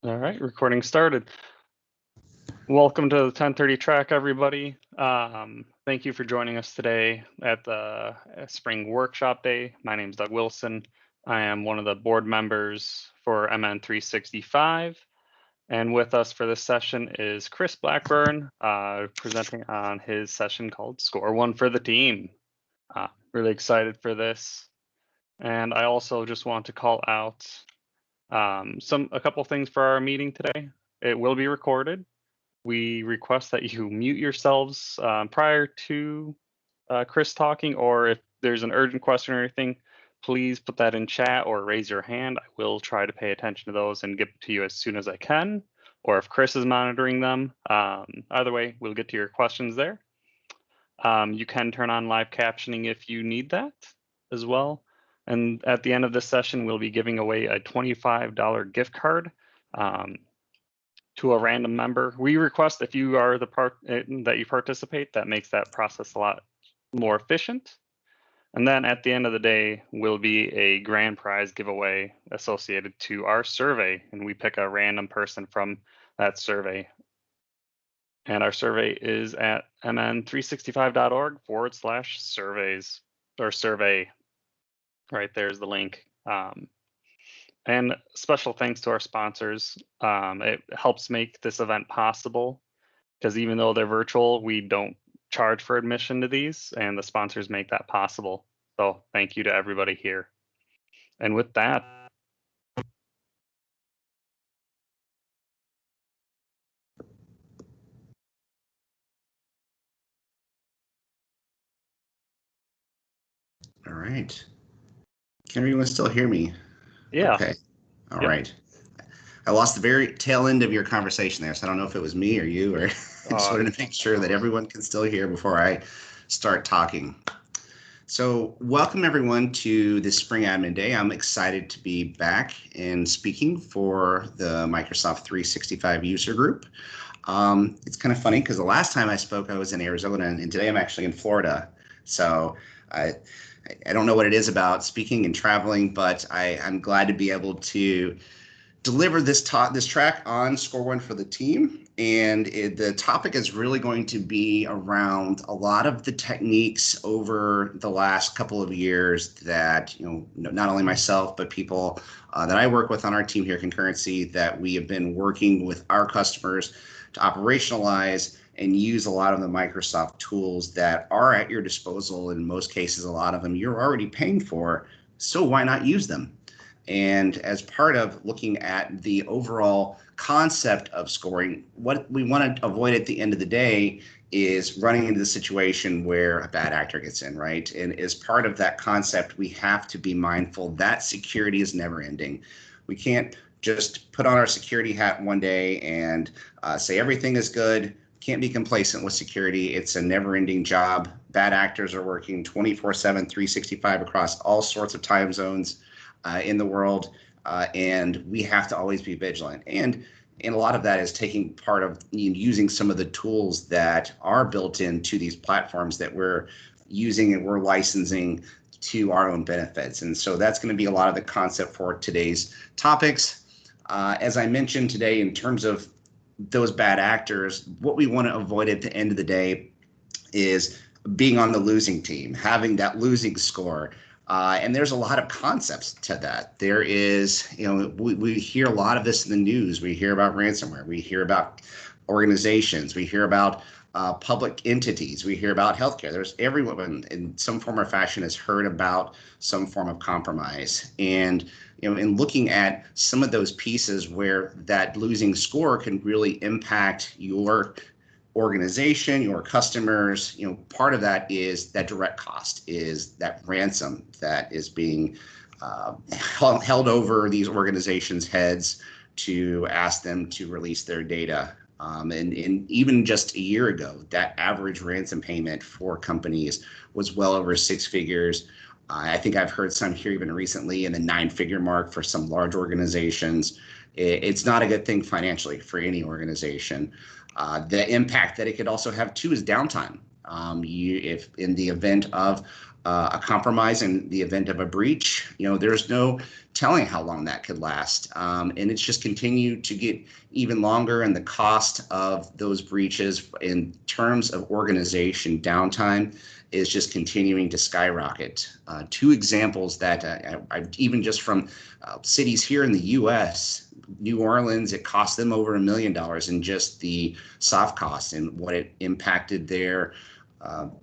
All right, recording started. Welcome to the 1030 track, everybody. Thank you for joining us today at the Spring Workshop Day. My name is Doug Wilson. I am one of the board members for MN365. And with us for this session is Chris Blackburn, presenting on his session called Score One for the Team. Really excited for this. And I also just want to call out a couple things for our meeting today. It will be recorded. We request that you mute yourselves prior to Chris talking, or if there's an urgent question or anything, please put that in chat or raise your hand. I will try to pay attention to those and get to you as soon as I can, or if Chris is monitoring them. Either way, we'll get to your questions there. You can turn on live captioning if you need that as well. And at the end of this session, we'll be giving away a $25 gift card to a random member. We request if you are the part that you participate, that makes that process a lot more efficient. And then at the end of the day will be a grand prize giveaway associated to our survey, and we pick a random person from that survey. And our survey is at mn365.org/surveys or survey. Right there's the link. And special thanks to our sponsors. It helps make this event possible because even though they're virtual, we don't charge for admission to these, and the sponsors make that possible. So thank you to everybody here. And with that, All right. Can everyone still hear me? yeah. Okay. All Yep. right. I lost the very tail end of your conversation there, so I don't know if it was me or you, or I just wanted to make sure that everyone can still hear before I start talking. So welcome everyone to this Spring Admin Day. I'm excited to be back and speaking for the Microsoft 365 user group. It's kind of funny because the last time I spoke, I was in Arizona, and today I'm actually in Florida. So I don't know what it is about speaking and traveling, but I'm glad to be able to deliver this track on Score One for the team. And the topic is really going to be around a lot of the techniques over the last couple of years that, not only myself, but people that I work with on our team here at Concurrency, that we have been working with our customers to operationalize and use a lot of the Microsoft tools that are at your disposal. In most cases, a lot of them you're already paying for, so why not use them? And as part of looking at the overall concept of scoring, what we want to avoid at the end of the day is running into the situation where a bad actor gets in, right? And as part of that concept, we have to be mindful that security is never ending. We can't just put on our security hat one day and say everything is good. Can't be complacent with security. It's a never-ending job. Bad actors are working 24/7, 365 across all sorts of time zones in the world, and we have to always be vigilant. And a lot of that is taking part of using some of the tools that are built into these platforms that we're using and we're licensing to our own benefits. And so that's going to be a lot of the concept for today's topics. As I mentioned today, in terms of those bad actors, what we want to avoid at the end of the day is being on the losing team, having that losing score. And there's a lot of concepts to that. There is, we hear a lot of this in the news. We hear about ransomware. We hear about organizations. We hear about public entities. We hear about healthcare. There's everyone in some form or fashion has heard about some form of compromise. And in looking at some of those pieces where that losing score can really impact your organization, your customers, part of that is that direct cost, is that ransom that is being held over these organizations' heads to ask them to release their data. And even just a year ago, that average ransom payment for companies was well over 6 figures. I think I've heard some here even recently in the 9-figure mark for some large organizations. It's not a good thing financially for any organization. The impact that it could also have too is downtime. If in the event of a compromise, in the event of a breach, there's no telling how long that could last. And it's just continued to get even longer, and the cost of those breaches in terms of organization downtime is just continuing to skyrocket. Two examples that I've even just from cities here in the U.S., New Orleans, it cost them over $1 million in just the soft costs and what it impacted their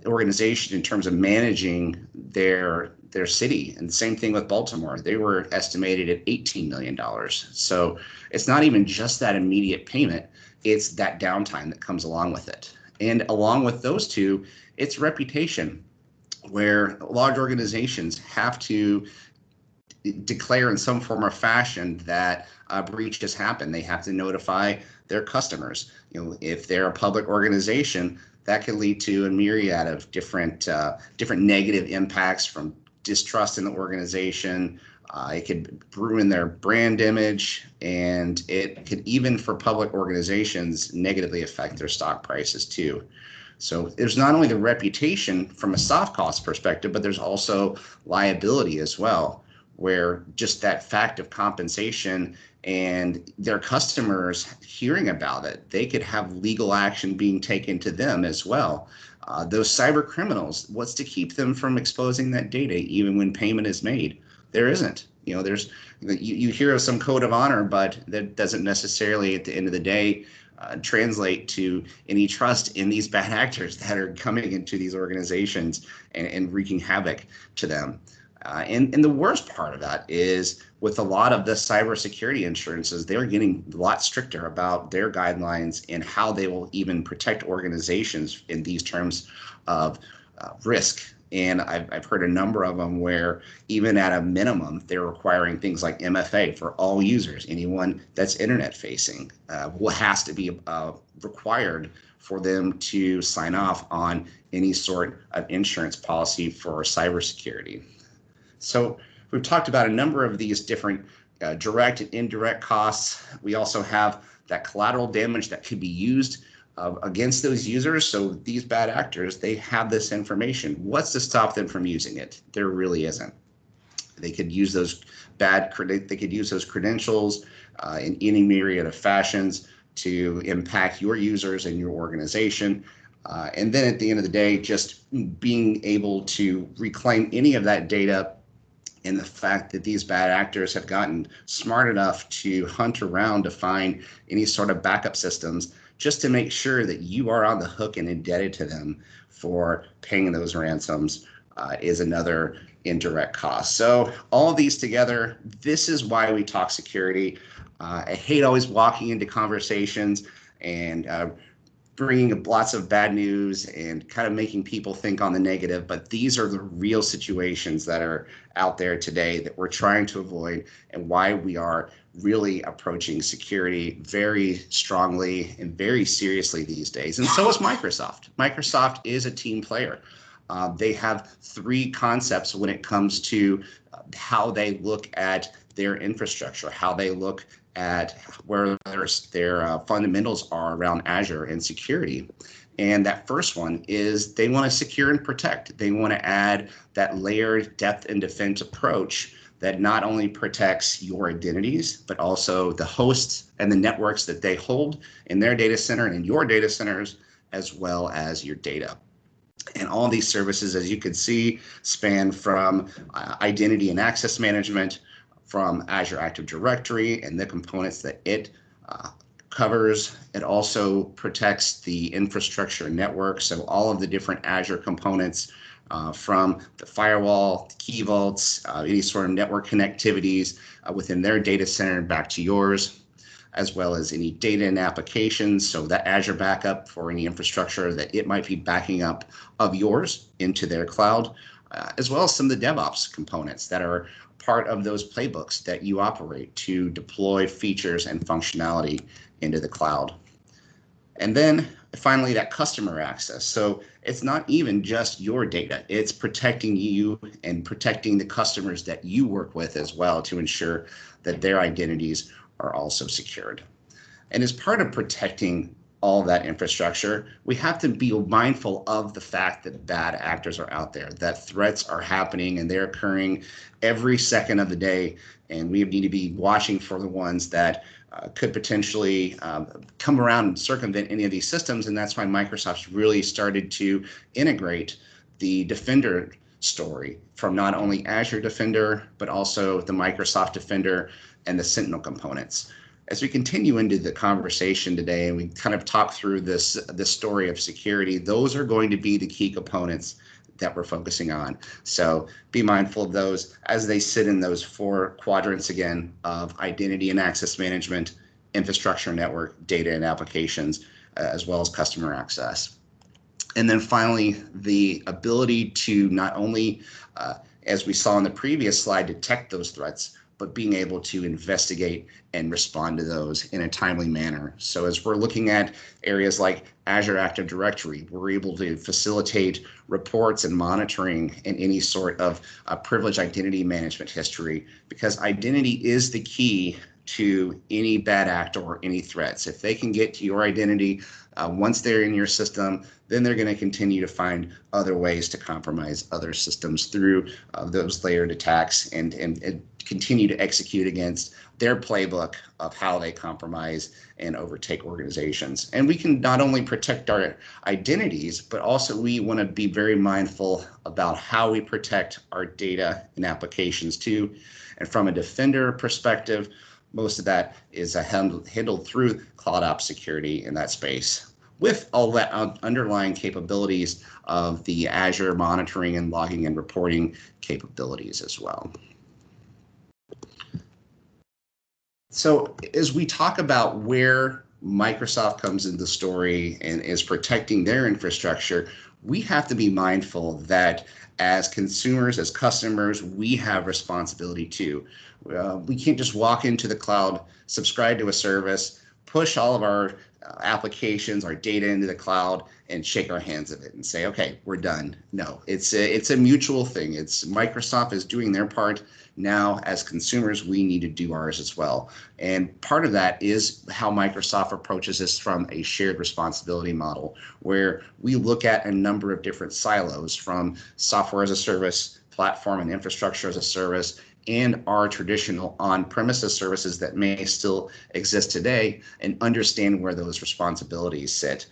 organization in terms of managing their city. And the same thing with Baltimore. They were estimated at $18 million. So it's not even just that immediate payment, it's that downtime that comes along with it. And along with those two, it's reputation, where large organizations have to declare in some form or fashion that a breach has happened. They have to notify their customers. If they're a public organization, that can lead to a myriad of different negative impacts, from distrust in the organization. It could ruin their brand image, and it could, even for public organizations, negatively affect their stock prices too. So there's not only the reputation from a soft cost perspective, but there's also liability as well, where just that fact of compensation and their customers hearing about it, they could have legal action being taken to them as well. Those cyber criminals, what's to keep them from exposing that data even when payment is made? There isn't. You hear of some code of honor, but that doesn't necessarily, at the end of the day, translate to any trust in these bad actors that are coming into these organizations and wreaking havoc to them. And the worst part of that is, with a lot of the cybersecurity insurances, they're getting a lot stricter about their guidelines and how they will even protect organizations in these terms of risk. And I've heard a number of them where, even at a minimum, they're requiring things like MFA for all users. Anyone that's internet facing has to be required for them to sign off on any sort of insurance policy for cybersecurity. So we've talked about a number of these different direct and indirect costs. We also have that collateral damage that could be used against those users. So these bad actors, they have this information. What's to stop them from using it? There really isn't. They could use those credentials in any myriad of fashions to impact your users and your organization. And then at the end of the day, just being able to reclaim any of that data, and the fact that these bad actors have gotten smart enough to hunt around to find any sort of backup systems, just to make sure that you are on the hook and indebted to them for paying those ransoms, is another indirect cost. So all of these together, this is why we talk security. I hate always walking into conversations and bringing lots of bad news and kind of making people think on the negative, but these are the real situations that are out there today that we're trying to avoid, and why we are really approaching security very strongly and very seriously these days. And so is Microsoft. Microsoft is a team player. They have three concepts when it comes to how they look at their infrastructure, how they look at where their fundamentals are around Azure and security. And that first one is they want to secure and protect. They want to add that layered depth and defense approach that not only protects your identities, but also the hosts and the networks that they hold in their data center and in your data centers, as well as your data. And all these services, as you can see, span from identity and access management, from Azure Active Directory and the components that it covers. It also protects the infrastructure network, so all of the different Azure components, from the firewall, the key vaults, any sort of network connectivities within their data center back to yours, as well as any data and applications, so that Azure backup for any infrastructure that it might be backing up of yours into their cloud, as well as some of the DevOps components that are part of those playbooks that you operate to deploy features and functionality into the cloud. And then finally, that customer access. So it's not even just your data, it's protecting you and protecting the customers that you work with as well, to ensure that their identities are also secured. And as part of protecting all of that infrastructure, we have to be mindful of the fact that bad actors are out there, that threats are happening and they're occurring every second of the day. And we need to be watching for the ones that could potentially come around and circumvent any of these systems. And that's why Microsoft's really started to integrate the Defender story from not only Azure Defender, but also the Microsoft Defender and the Sentinel components. As we continue into the conversation today and we kind of talk through this story of security, those are going to be the key components that we're focusing on. So be mindful of those as they sit in those 4 quadrants again of identity and access management, infrastructure, network, data and applications, as well as customer access. And then finally, the ability to not only, as we saw in the previous slide, detect those threats, but being able to investigate and respond to those in a timely manner. So as we're looking at areas like Azure Active Directory, we're able to facilitate reports and monitoring in any sort of privileged identity management history, because identity is the key to any bad actor or any threats. If they can get to your identity, once they're in your system, then they're going to continue to find other ways to compromise other systems through those layered attacks and continue to execute against their playbook of how they compromise and overtake organizations. And we can not only protect our identities, but also we want to be very mindful about how we protect our data and applications too. And from a Defender perspective, most of that is handled through Cloud Ops security in that space, with all that underlying capabilities of the Azure monitoring and logging and reporting capabilities as well. So as we talk about where Microsoft comes into the story and is protecting their infrastructure, we have to be mindful that as consumers, as customers, we have responsibility too. We can't just walk into the cloud, subscribe to a service, push all of our applications, our data into the cloud, and shake our hands of it and say, okay, we're done. No, it's a mutual thing. It's Microsoft is doing their part. Now, as consumers, we need to do ours as well. And part of that is how Microsoft approaches this from a shared responsibility model, where we look at a number of different silos from software as a service, platform and infrastructure as a service, and our traditional on-premises services that may still exist today, and understand where those responsibilities sit.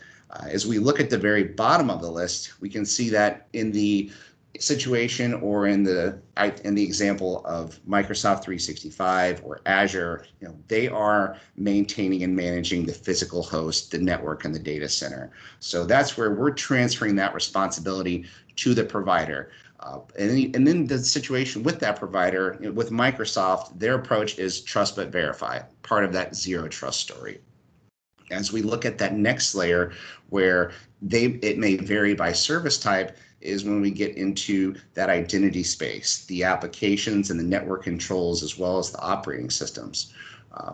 As we look at the very bottom of the list, we can see that in the situation or in the example of Microsoft 365 or Azure, they are maintaining and managing the physical host, the network, and the data center. So that's where we're transferring that responsibility to the provider. And then the situation with that provider, with Microsoft, their approach is trust but verify, part of that zero trust story. As we look at that next layer, where it may vary by service type, is when we get into that identity space, the applications and the network controls, as well as the operating systems.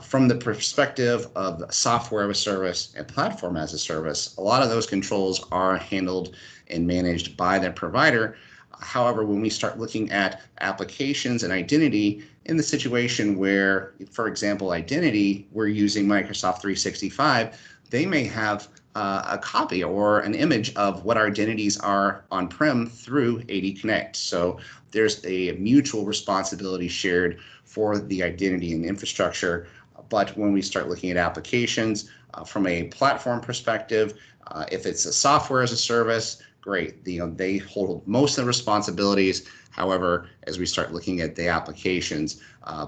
From the perspective of software as a service and platform as a service, a lot of those controls are handled and managed by the provider. However, when we start looking at applications and identity, in the situation where, for example, identity, we're using Microsoft 365, they may have a copy or an image of what our identities are on-prem through AD Connect. So there's a mutual responsibility shared for the identity and infrastructure. But when we start looking at applications from a platform perspective, if it's a software as a service, great. They hold most of the responsibilities. However, as we start looking at the applications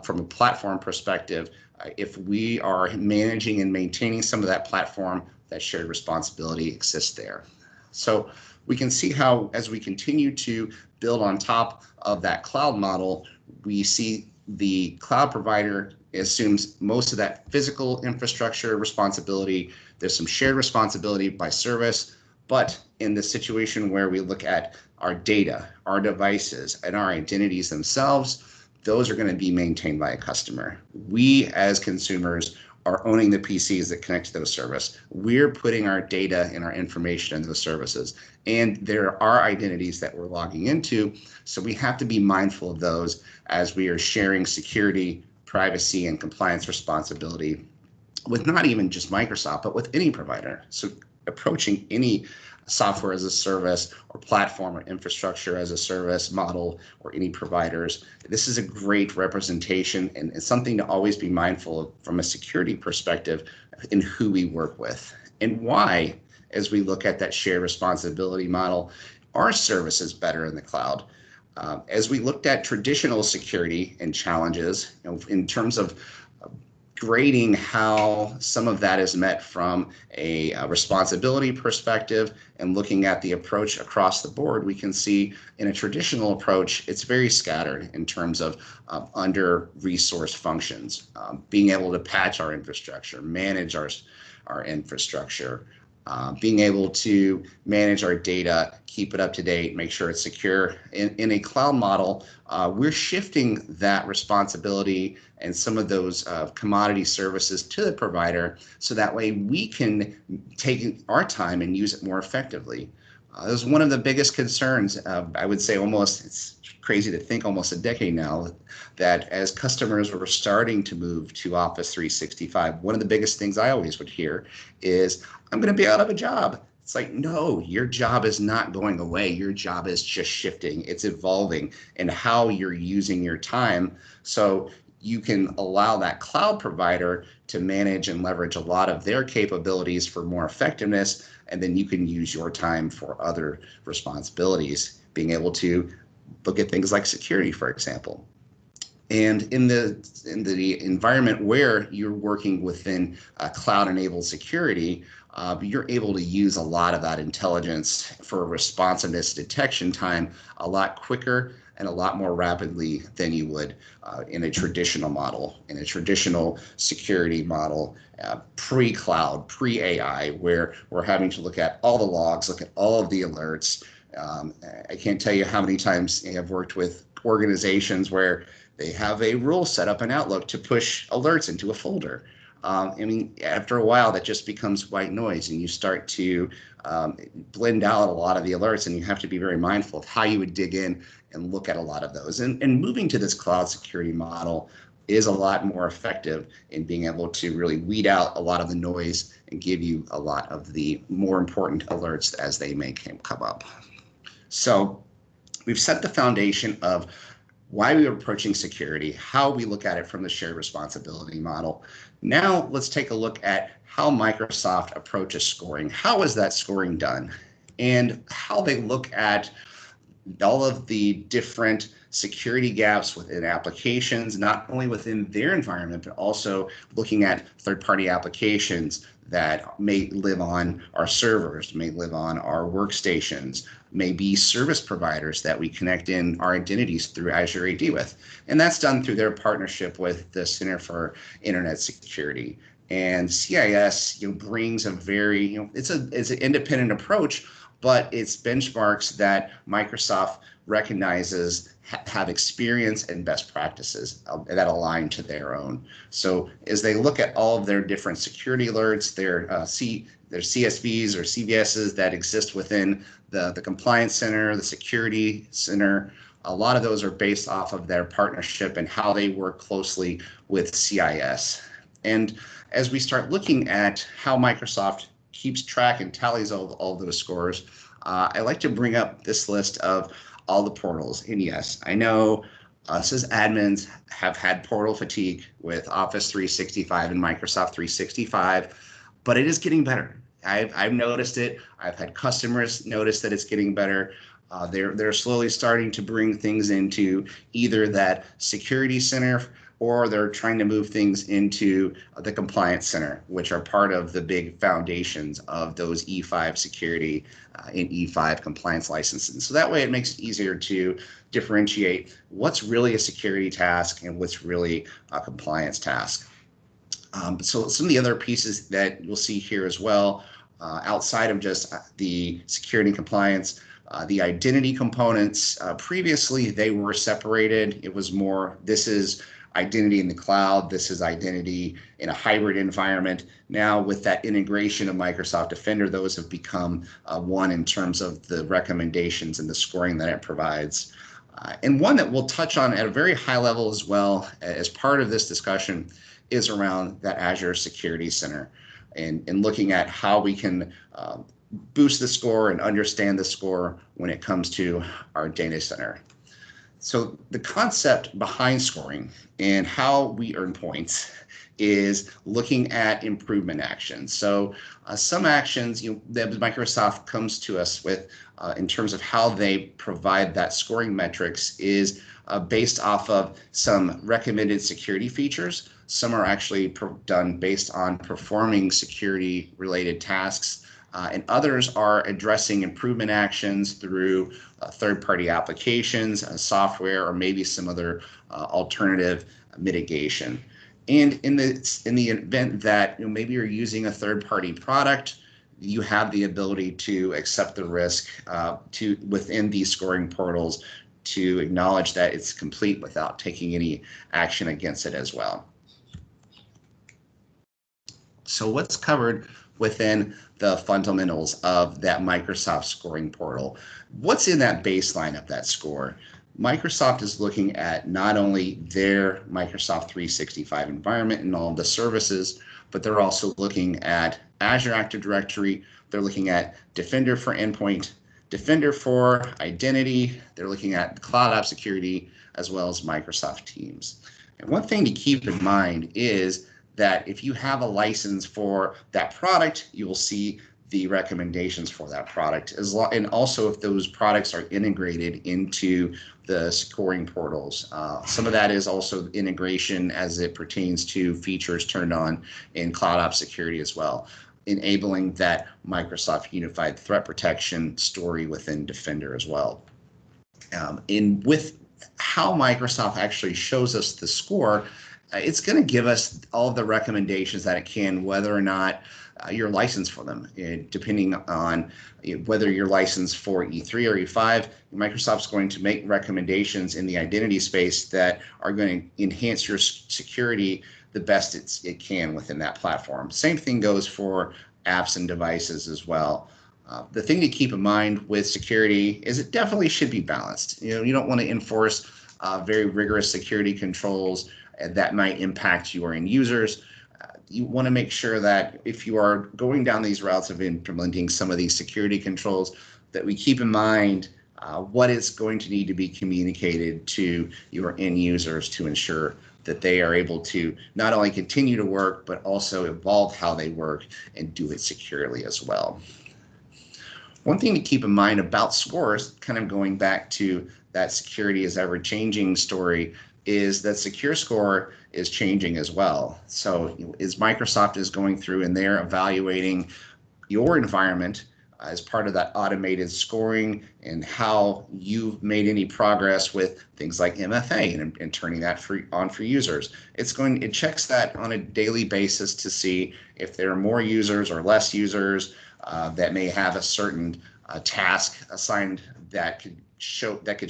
from a platform perspective, if we are managing and maintaining some of that platform, that shared responsibility exists there. So we can see how, as we continue to build on top of that cloud model, we see the cloud provider assumes most of that physical infrastructure responsibility. There's some shared responsibility by service, but in the situation where we look at our data, our devices, and our identities themselves, those are going to be maintained by a customer. We, as consumers, are owning the PCs that connect to those services. We're putting our data and our information into those services, and there are identities that we're logging into, so we have to be mindful of those as we are sharing security, privacy, and compliance responsibility with not even just Microsoft, but with any provider. So approaching any software as a service or platform or infrastructure as a service model or any providers, this is a great representation, and it's something to always be mindful of from a security perspective in who we work with and why, as we look at that shared responsibility model, our service is better in the cloud. As we looked at traditional security and challenges, in terms of grading how some of that is met from a responsibility perspective and looking at the approach across the board, we can see in a traditional approach, it's very scattered in terms of under-resourced functions, being able to patch our infrastructure, manage our infrastructure, being able to manage our data, keep it up to date, make sure it's secure. In a cloud model, we're shifting that responsibility and some of those commodity services to the provider, so that way we can take our time and use it more effectively. This is one of the biggest concerns, I would say almost, it's crazy to think almost a decade now, that as customers were starting to move to Office 365, one of the biggest things I always would hear is, I'm going to be out of a job. It's like, no, your job is not going away. Your job is just shifting. It's evolving in how you're using your time. So you can allow that cloud provider to manage and leverage a lot of their capabilities for more effectiveness, and then you can use your time for other responsibilities, being able to look at things like security, for example. And in the environment where you're working within cloud-enabled security, you're able to use a lot of that intelligence for responsiveness detection time a lot quicker and a lot more rapidly than you would in a traditional model, in a traditional security model, pre-cloud, pre-AI, where we're having to look at all the logs, look at all of the alerts. I can't tell you how many times I've worked with organizations where they have a rule set up in Outlook to push alerts into a folder. I mean, after a while, that just becomes white noise, and you start to blend out a lot of the alerts, and you have to be very mindful of how you would dig in and look at a lot of those. And moving to this cloud security model is a lot more effective in being able to really weed out a lot of the noise and give you a lot of the more important alerts as they may come up. So we've set the foundation of why we are approaching security, how we look at it from the shared responsibility model. Now let's take a look at how Microsoft approaches scoring. How is that scoring done? And how they look at all of the different security gaps within applications, not only within their environment, but also looking at third-party applications that may live on our servers, may live on our workstations, may be service providers that we connect in our identities through Azure AD with. And that's done through their partnership with the Center for Internet Security. And CIS brings a very, it's an independent approach, but it's benchmarks that Microsoft recognizes have experience and best practices that align to their own. So as they look at all of their different security alerts, their CSVs or CVSs that exist within the compliance center, the security center, a lot of those are based off of their partnership and how they work closely with CIS. And as we start looking at how Microsoft keeps track and tallies all those scores, I like to bring up this list of all the portals. And yes, I know us as admins have had portal fatigue with Office 365 and Microsoft 365, but it is getting better. I've noticed it. I've had customers notice that it's getting better. They're slowly starting to bring things into either that security center, or they're trying to move things into the compliance center, which are part of the big foundations of those E5 security and E5 compliance licenses. So that way it makes it easier to differentiate what's really a security task and what's really a compliance task. So some of the other pieces that you'll see here as well, outside of just the security and compliance, the identity components, previously they were separated. It was more, this is identity in the cloud, this is identity in a hybrid environment. Now with that integration of Microsoft Defender, those have become one in terms of the recommendations and the scoring that it provides. And one that we'll touch on at a very high level as well as part of this discussion is around that Azure Security Center and looking at how we can boost the score and understand the score when it comes to our data center. So the concept behind scoring and how we earn points is looking at improvement actions. So some actions that Microsoft comes to us with in terms of how they provide that scoring metrics is based off of some recommended security features. Some are actually done based on performing security related tasks, and others are addressing improvement actions through third-party applications, software, or maybe some other alternative mitigation. And in the event that maybe you're using a third-party product, you have the ability to accept the risk within these scoring portals to acknowledge that it's complete without taking any action against it as well. So what's covered within the fundamentals of that Microsoft scoring portal? What's in that baseline of that score? Microsoft is looking at not only their Microsoft 365 environment and all of the services, but they're also looking at Azure Active Directory. They're looking at Defender for Endpoint, Defender for Identity. They're looking at Cloud App Security, as well as Microsoft Teams. And one thing to keep in mind is that if you have a license for that product, you will see the recommendations for that product, and also if those products are integrated into the scoring portals. Some of that is also integration as it pertains to features turned on in Cloud App Security as well, enabling that Microsoft Unified Threat Protection story within Defender as well. With how Microsoft actually shows us the score, it's going to give us all of the recommendations that it can, whether or not you're licensed for them. Depending on whether you're licensed for E3 or E5, Microsoft's going to make recommendations in the identity space that are going to enhance your security the best it can within that platform. Same thing goes for apps and devices as well. The thing to keep in mind with security is it definitely should be balanced. You don't want to enforce very rigorous security controls that might impact your end users. You want to make sure that if you are going down these routes of implementing some of these security controls, that we keep in mind what is going to need to be communicated to your end users to ensure that they are able to not only continue to work, but also evolve how they work and do it securely as well. One thing to keep in mind about scores, kind of going back to that security is ever changing story, is that Secure Score is changing as well. So as Microsoft is going through and they're evaluating your environment as part of that automated scoring and how you've made any progress with things like MFA and turning that on for users. It checks that on a daily basis to see if there are more users or less users that may have a certain task assigned that could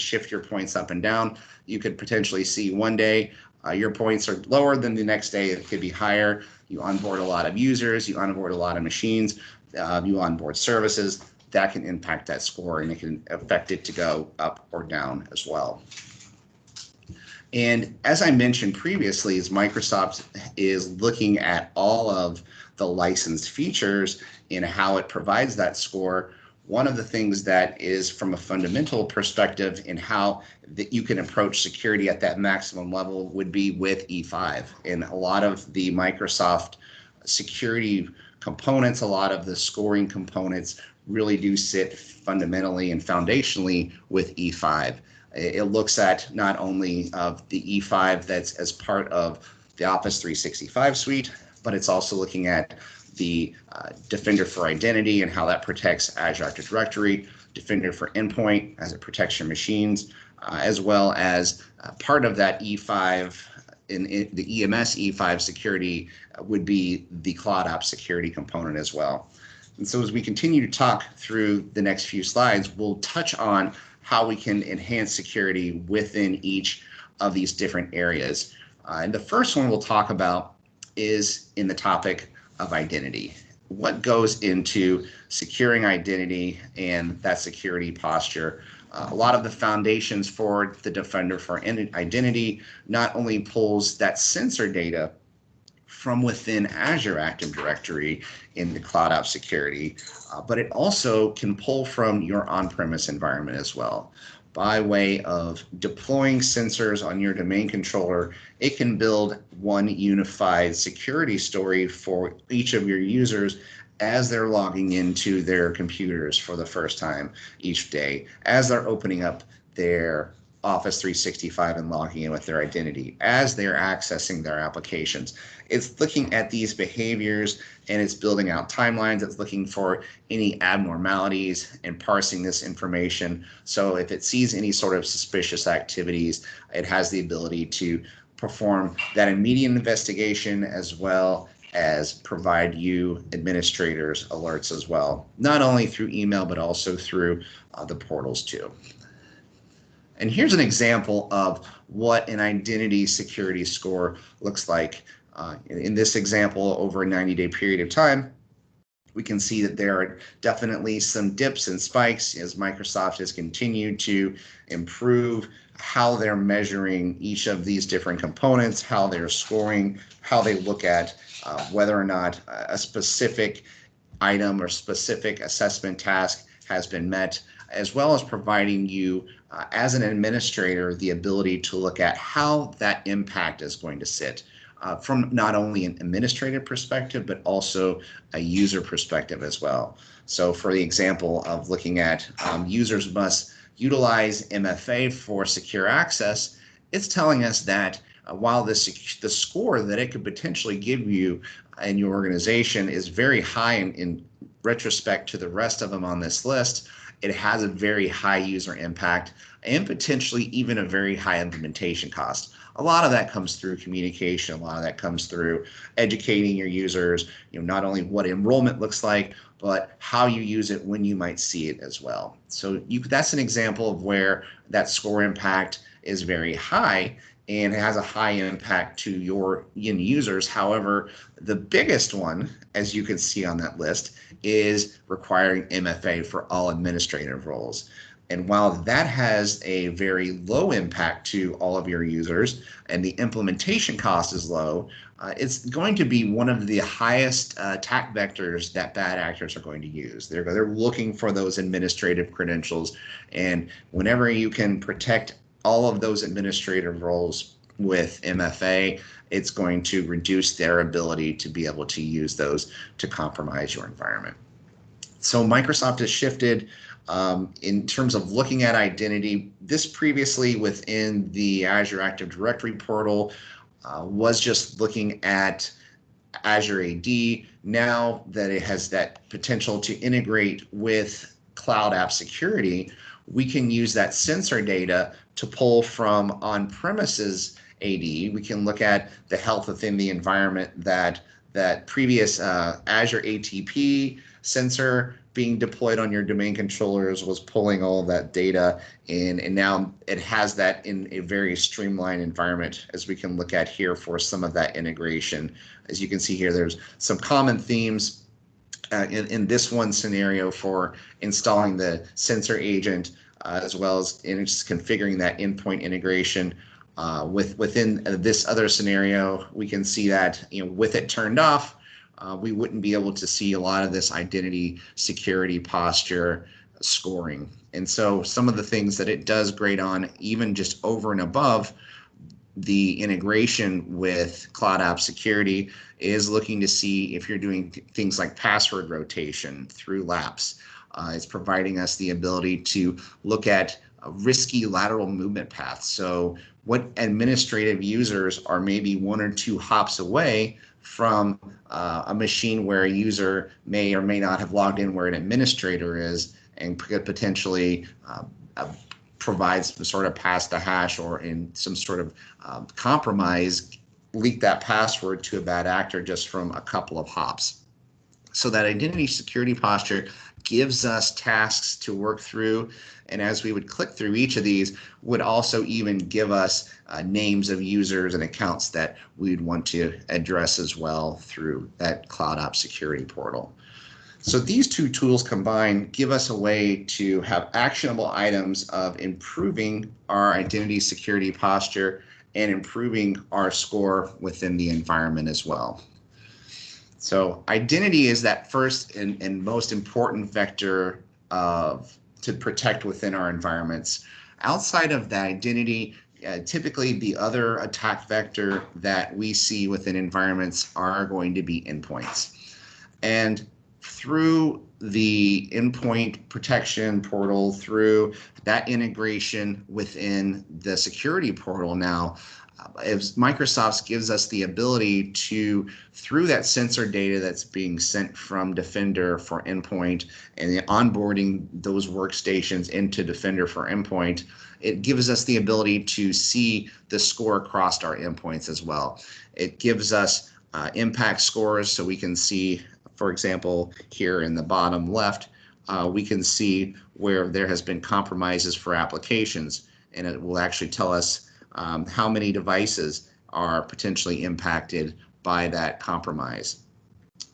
shift your points up and down. You could potentially see one day your points are lower, than the next day it could be higher. You onboard a lot of users, you onboard a lot of machines, you onboard services, that can impact that score and it can affect it to go up or down as well. And as I mentioned previously, as Microsoft is looking at all of the licensed features and how it provides that score, one of the things that is from a fundamental perspective in how that you can approach security at that maximum level would be with E5. And a lot of the Microsoft security components, a lot of the scoring components really do sit fundamentally and foundationally with E5. It looks at not only of the E5 that's as part of the Office 365 suite, but it's also looking at the Defender for Identity and how that protects Azure Active Directory, Defender for Endpoint as it protects your machines, as well as part of that E5 in the EMS E5 security would be the Cloud App Security component as well. And so as we continue to talk through the next few slides, we'll touch on how we can enhance security within each of these different areas. And the first one we'll talk about is in the topic of identity. What goes into securing identity and that security posture? A lot of the foundations for the Defender for Identity not only pulls that sensor data from within Azure Active Directory in the Cloud App Security, but it also can pull from your on-premise environment as well. By way of deploying sensors on your domain controller, it can build one unified security story for each of your users as they're logging into their computers for the first time each day, as they're opening up their Office 365 and logging in with their identity, as they're accessing their applications. It's looking at these behaviors and it's building out timelines. It's looking for any abnormalities and parsing this information. So if it sees any sort of suspicious activities, it has the ability to perform that immediate investigation as well as provide you administrators alerts as well, not only through email, but also through the portals too. And here's an example of what an identity security score looks like. In this example, over a 90-day period of time, we can see that there are definitely some dips and spikes as Microsoft has continued to improve how they're measuring each of these different components, how they're scoring, how they look at whether or not a specific item or specific assessment task has been met, as well as providing you as an administrator the ability to look at how that impact is going to sit from not only an administrative perspective, but also a user perspective as well. So for the example of looking at users must utilize MFA for secure access, it's telling us that while the score that it could potentially give you in your organization is very high in retrospect to the rest of them on this list, it has a very high user impact and potentially even a very high implementation cost. A lot of that comes through communication. A lot of that comes through educating your users, not only what enrollment looks like, but how you use it when you might see it as well. So that's an example of where that score impact is very high and has a high impact to your end users. However, the biggest one, as you can see on that list, is requiring MFA for all administrative roles. And while that has a very low impact to all of your users and the implementation cost is low, it's going to be one of the highest attack vectors that bad actors are going to use. They're looking for those administrative credentials. And whenever you can protect all of those administrative roles with MFA, it's going to reduce their ability to be able to use those to compromise your environment. So Microsoft has shifted in terms of looking at identity. This previously within the Azure Active Directory portal was just looking at Azure AD. Now that it has that potential to integrate with Cloud App Security, we can use that sensor data to pull from on-premises AD. We can look at the health within the environment that previous Azure ATP sensor being deployed on your domain controllers was pulling all of that data in, and now it has that in a very streamlined environment, as we can look at here for some of that integration. As you can see here, there's some common themes in this one scenario for installing the sensor agent, as well as just configuring that endpoint integration. Within this other scenario, we can see that with it turned off, we wouldn't be able to see a lot of this identity security posture scoring. And so some of the things that it does great on, even just over and above the integration with Cloud App Security, is looking to see if you're doing things like password rotation through laps. It's providing us the ability to look at risky lateral movement paths. So what administrative users are maybe 1 or 2 hops away from a machine where a user may or may not have logged in where an administrator is, and could potentially provide some sort of pass the hash, or in some sort of compromise, leak that password to a bad actor just from a couple of hops. So that identity security posture gives us tasks to work through, and as we would click through each of these, would also even give us names of users and accounts that we'd want to address as well through that Cloud App Security portal. So these two tools combined give us a way to have actionable items of improving our identity security posture and improving our score within the environment as well. So identity is that first and most important vector to protect within our environments. Outside of that identity, typically the other attack vector that we see within environments are going to be endpoints. And through the endpoint protection portal, through that integration within the security portal now, as Microsoft gives us the ability to, through that sensor data that's being sent from Defender for Endpoint and the onboarding those workstations into Defender for Endpoint, it gives us the ability to see the score across our endpoints as well. It gives us impact scores, so we can see, for example, here in the bottom left, we can see where there has been compromises for applications, and it will actually tell us how many devices are potentially impacted by that compromise.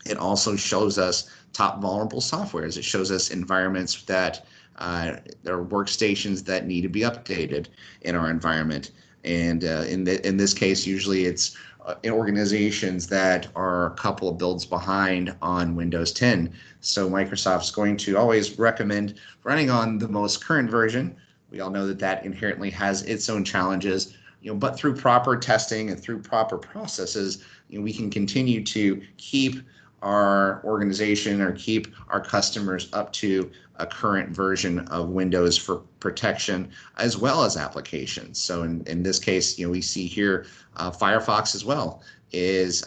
It also shows us top vulnerable softwares. It shows us environments that there are workstations that need to be updated in our environment. And in this case, usually it's in organizations that are a couple of builds behind on Windows 10. So Microsoft's going to always recommend running on the most current version. We all know that that inherently has its own challenges, but through proper testing and through proper processes, we can continue to keep our organization or keep our customers up to a current version of Windows for protection as well as applications. So in this case, we see here Firefox as well is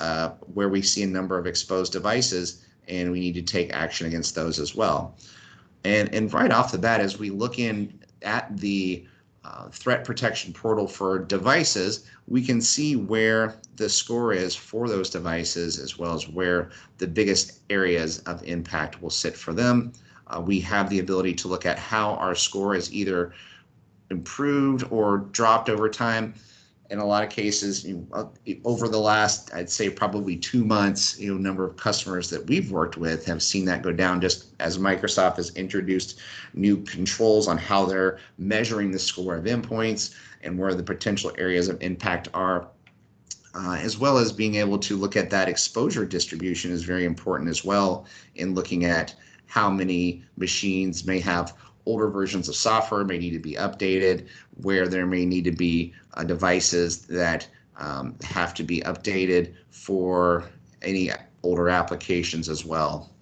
where we see a number of exposed devices, and we need to take action against those as well. And right off the bat, as we look in at the threat protection portal for devices, we can see where the score is for those devices, as well as where the biggest areas of impact will sit for them. We have the ability to look at how our score is either improved or dropped over time. In a lot of cases, over the last, I'd say probably 2 months, number of customers that we've worked with have seen that go down, just as Microsoft has introduced new controls on how they're measuring the score of endpoints and where the potential areas of impact are, as well as being able to look at that exposure distribution is very important as well in looking at how many machines may have older versions of software, may need to be updated, where there may need to be devices that have to be updated for any older applications as well.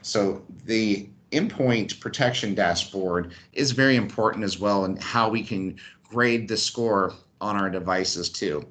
So the endpoint protection dashboard is very important as well in how we can grade the score on our devices too.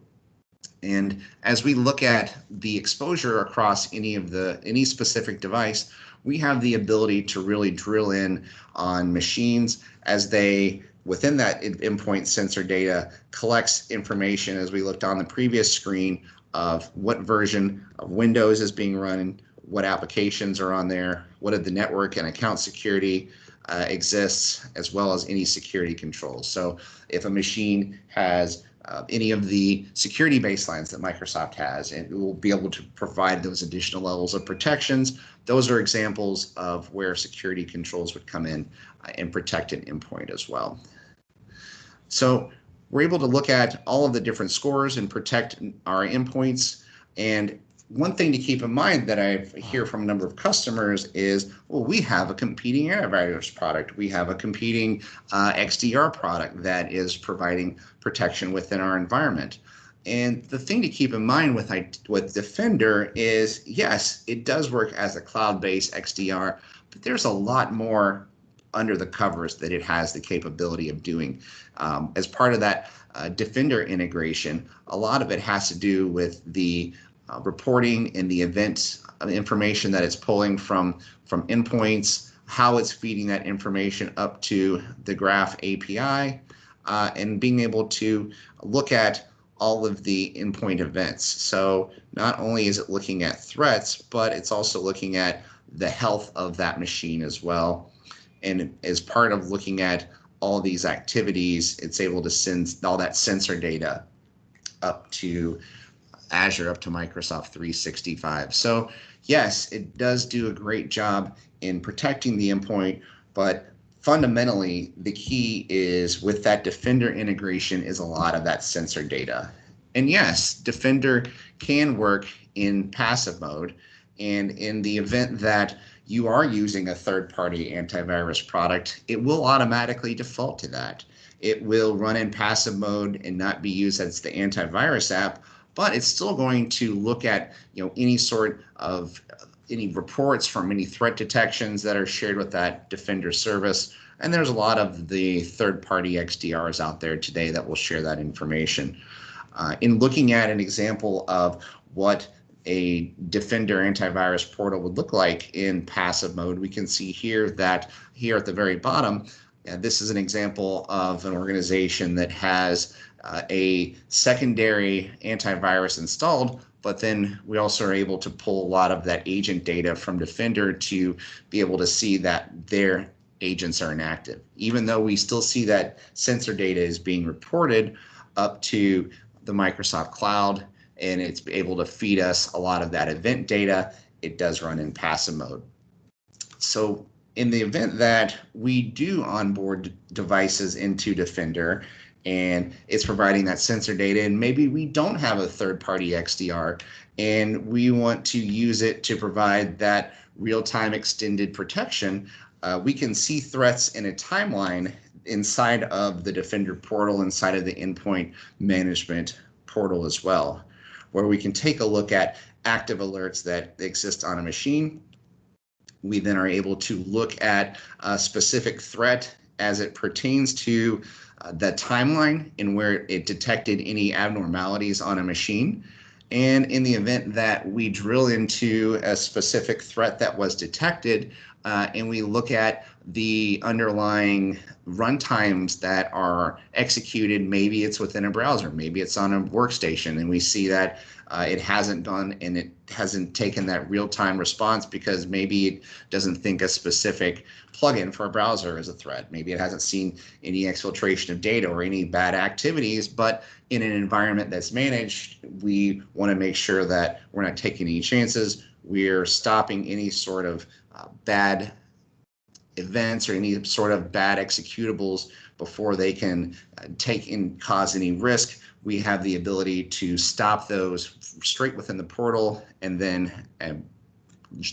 And as we look at the exposure across any specific device, we have the ability to really drill in on machines as they, within that endpoint sensor data, collects information, as we looked on the previous screen, of what version of Windows is being run, what applications are on there, what of the network and account security exists, as well as any security controls. So if a machine has any of the security baselines that Microsoft has, and it will be able to provide those additional levels of protections. Those are examples of where security controls would come in and protect an endpoint as well. So we're able to look at all of the different scores and protect our endpoints. And one thing to keep in mind that I hear from a number of customers is, well, we have a competing antivirus product. We have a competing XDR product that is providing protection within our environment. And the thing to keep in mind with Defender is, yes, it does work as a cloud-based XDR, but there's a lot more under the covers that it has the capability of doing. As part of that Defender integration, a lot of it has to do with the reporting and the event information that it's pulling from endpoints, how it's feeding that information up to the Graph API, and being able to look at all of the endpoint events. So not only is it looking at threats, but it's also looking at the health of that machine as well. And as part of looking at all these activities, it's able to send all that sensor data up to Azure, up to Microsoft 365. So yes, it does do a great job in protecting the endpoint, but fundamentally the key is with that Defender integration is a lot of that sensor data. And yes, Defender can work in passive mode, And in the event that you are using a third-party antivirus product, it will automatically default to that. It will run in passive mode and not be used as the antivirus app, but it's still going to look at any sort of any reports from any threat detections that are shared with that Defender service. And there's a lot of the third-party XDRs out there today that will share that information. In looking at an example of what a Defender antivirus portal would look like in passive mode, we can see here that here at the very bottom, this is an example of an organization that has a secondary antivirus installed, but then we also are able to pull a lot of that agent data from Defender to be able to see that their agents are inactive. Even though we still see that sensor data is being reported up to the Microsoft Cloud, and it's able to feed us a lot of that event data, it does run in passive mode. So in the event that we do onboard devices into Defender and it's providing that sensor data, and maybe we don't have a third-party XDR and we want to use it to provide that real-time extended protection, we can see threats in a timeline inside of the Defender portal, inside of the endpoint management portal as well, where we can take a look at active alerts that exist on a machine. We then are able to look at a specific threat as it pertains to the timeline and where it detected any abnormalities on a machine. And in the event that we drill into a specific threat that was detected, and we look at the underlying runtimes that are executed, maybe it's within a browser, maybe it's on a workstation, and we see that it hasn't done and it hasn't taken that real-time response because maybe it doesn't think a specific plugin for a browser is a threat. Maybe it hasn't seen any exfiltration of data or any bad activities, but in an environment that's managed, we want to make sure that we're not taking any chances. We're stopping any sort of bad events or any sort of bad executables before they can take and cause any risk. We have the ability to stop those straight within the portal and then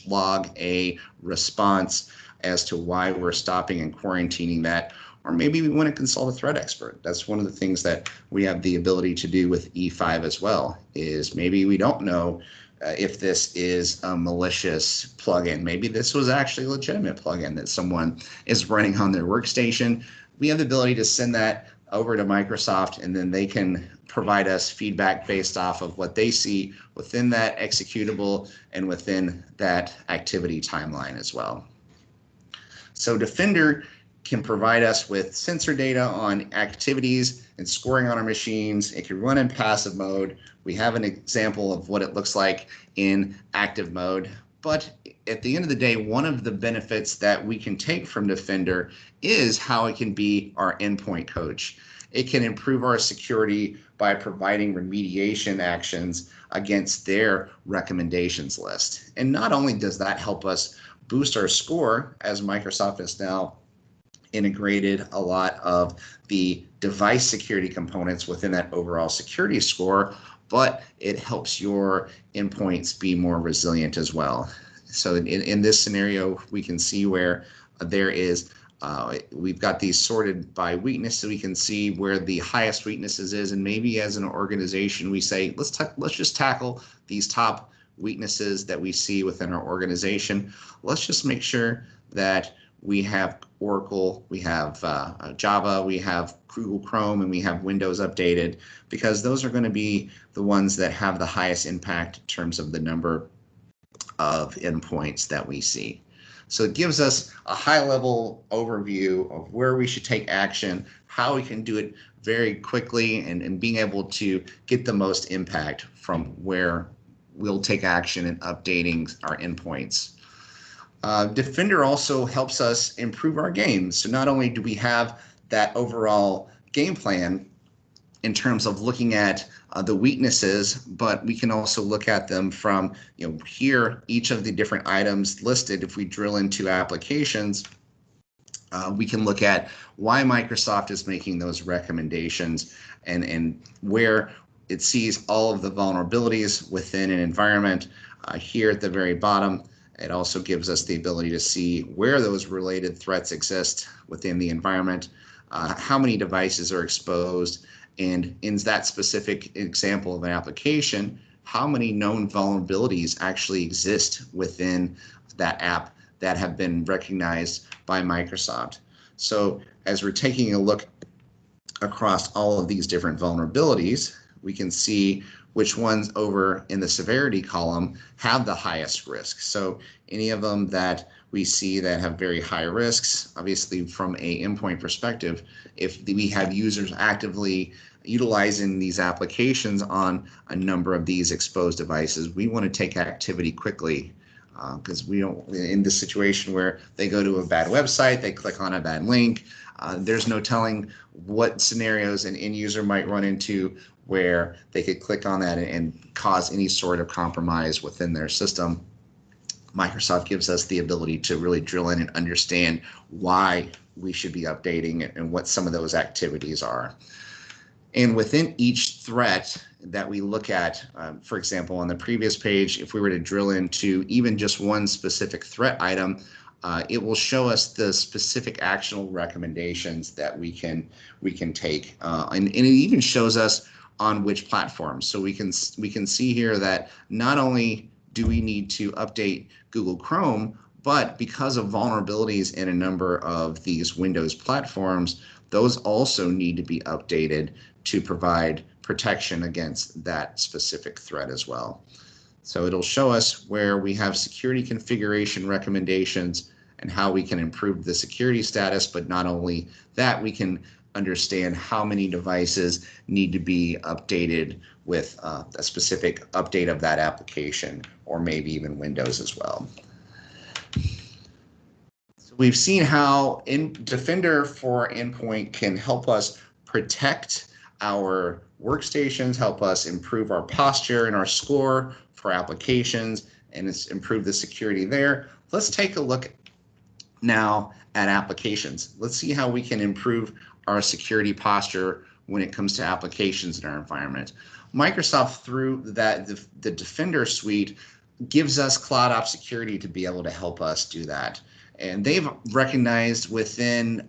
log a response as to why we're stopping and quarantining that. Or maybe we want to consult a threat expert. That's one of the things that we have the ability to do with E5 as well, is maybe we don't know if this is a malicious plugin. Maybe this was actually a legitimate plugin that someone is running on their workstation. We have the ability to send that over to Microsoft, and then they can provide us feedback based off of what they see within that executable and within that activity timeline as well. So Defender can provide us with sensor data on activities and scoring on our machines. It can run in passive mode. We have an example of what it looks like in active mode. But at the end of the day, one of the benefits that we can take from Defender is how it can be our endpoint coach. It can improve our security by providing remediation actions against their recommendations list. And not only does that help us boost our score, as Microsoft has now integrated a lot of the device security components within that overall security score, but it helps your endpoints be more resilient as well. So in this scenario, we can see where there is, we've got these sorted by weakness, so we can see where the highest weaknesses is, and maybe as an organization we say, let's just tackle these top weaknesses that we see within our organization. Let's just make sure that we have Oracle, we have Java, we have Google Chrome, and we have Windows updated, because those are going to be the ones that have the highest impact in terms of the number of endpoints that we see. So it gives us a high-level overview of where we should take action, how we can do it very quickly, and being able to get the most impact from where we'll take action in updating our endpoints. Defender also helps us improve our games. So not only do we have that overall game plan in terms of looking at the weaknesses, but we can also look at them from, here, each of the different items listed. If we drill into applications, we can look at why Microsoft is making those recommendations and where it sees all of the vulnerabilities within an environment. Here at the very bottom, it also gives us the ability to see where those related threats exist within the environment, how many devices are exposed, and in that specific example of an application, how many known vulnerabilities actually exist within that app that have been recognized by Microsoft. So as we're taking a look across all of these different vulnerabilities, we can see which ones over in the severity column have the highest risk. So any of them that we see that have very high risks, obviously from a endpoint perspective, if we have users actively utilizing these applications on a number of these exposed devices, we want to take activity quickly, because we don't, in this situation where they go to a bad website, they click on a bad link, there's no telling what scenarios an end user might run into where they could click on that and cause any sort of compromise within their system. Microsoft gives us the ability to really drill in and understand why we should be updating and what some of those activities are. And within each threat that we look at, for example, on the previous page, if we were to drill into even just one specific threat item, it will show us the specific actionable recommendations that we can take, and it even shows us on which platforms. So we can see here that not only do we need to update Google Chrome, but because of vulnerabilities in a number of these Windows platforms, those also need to be updated to provide protection against that specific threat as well. So it'll show us where we have security configuration recommendations and how we can improve the security status, but not only that, we can understand how many devices need to be updated with a specific update of that application, or maybe even Windows as well. So we've seen how Defender for Endpoint can help us protect our workstations, help us improve our posture and our score for applications, and it's improve the security there. Let's take a look now at applications. Let's see how we can improve our security posture when it comes to applications in our environment. Microsoft, through the Defender suite, gives us CloudOps security to be able to help us do that. And they've recognized within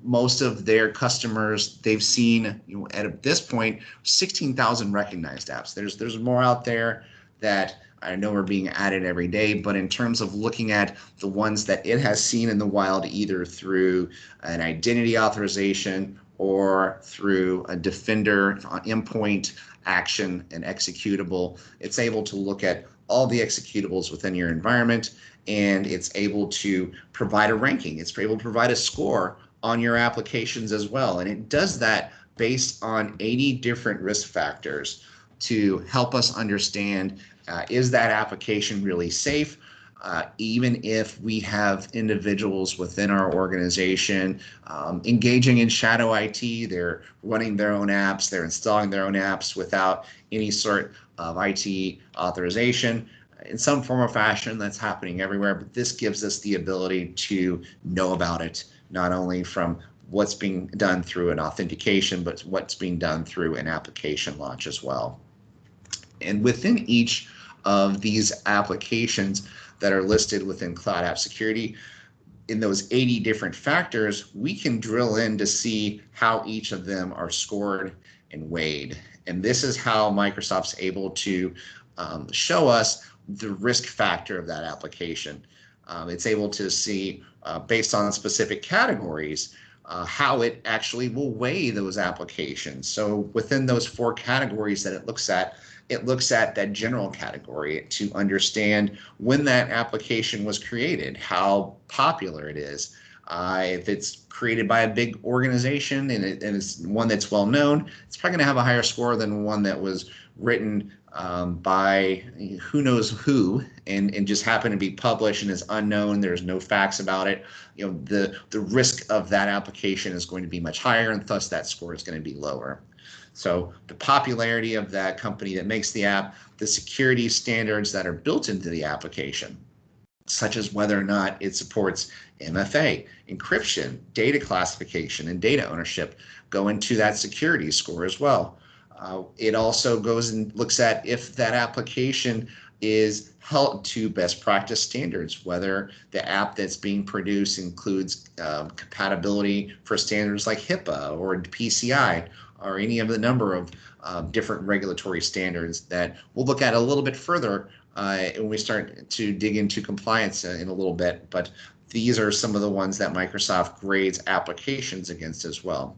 most of their customers, they've seen, at this point, 16,000 recognized apps. There's more out there that I know are being added every day, but in terms of looking at the ones that it has seen in the wild, either through an identity authorization or through a Defender endpoint action and executable, it's able to look at all the executables within your environment, and it's able to provide a ranking. It's able to provide a score on your applications as well. And it does that based on 80 different risk factors to help us understand, is that application really safe? Even if we have individuals within our organization engaging in shadow IT, they're running their own apps, they're installing their own apps without any sort of IT authorization. In some form or fashion, that's happening everywhere, but this gives us the ability to know about it, not only from what's being done through an authentication, but what's being done through an application launch as well. And within each of these applications that are listed within Cloud App Security, in those 80 different factors, we can drill in to see how each of them are scored and weighed. And this is how Microsoft's able to show us the risk factor of that application. It's able to see, based on specific categories, how it actually will weigh those applications. So within those 4 categories that it looks at that general category to understand when that application was created, how popular it is. If it's created by a big organization and it's one that's well known, it's probably going to have a higher score than one that was written by who knows who and just happened to be published and is unknown. There's no facts about it. The risk of that application is going to be much higher, and thus that score is going to be lower. So the popularity of that company that makes the app, the security standards that are built into the application, such as whether or not it supports MFA, encryption, data classification, and data ownership, go into that security score as well. It also goes and looks at if that application is held to best practice standards, whether the app that's being produced includes compatibility for standards like HIPAA or PCI or any of the number of different regulatory standards that we'll look at a little bit further when we start to dig into compliance in a little bit. But these are some of the ones that Microsoft grades applications against as well.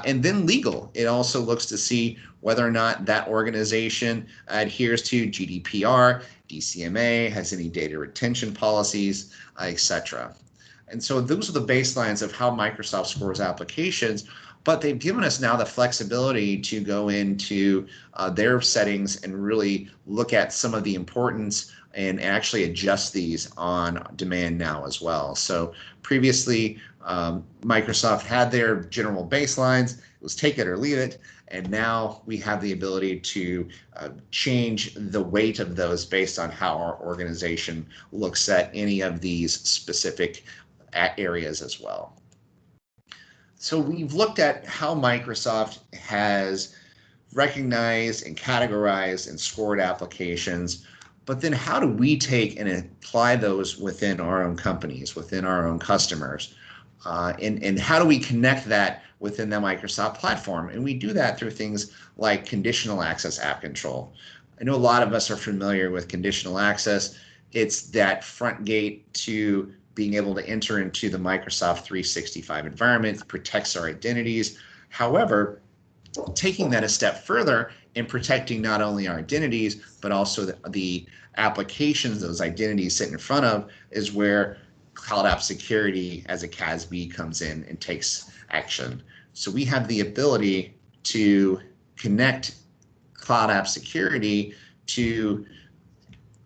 And then legal. It also looks to see whether or not that organization adheres to GDPR, DCMA, has any data retention policies, etc. And so those are the baselines of how Microsoft scores applications, but they've given us now the flexibility to go into their settings and really look at some of the importance and actually adjust these on demand now as well. So previously, Microsoft had their general baselines. It was take it or leave it. And now we have the ability to change the weight of those based on how our organization looks at any of these specific areas as well. So we've looked at how Microsoft has recognized and categorized and scored applications, but then how do we take and apply those within our own companies, within our own customers? And how do we connect that within the Microsoft platform? And we do that through things like conditional access app control. I know a lot of us are familiar with conditional access. It's that front gate to being able to enter into the Microsoft 365 environment, protects our identities. However, taking that a step further and protecting not only our identities, but also the applications those identities sit in front of is where Cloud App Security as a CASB comes in and takes action. So we have the ability to connect Cloud App Security to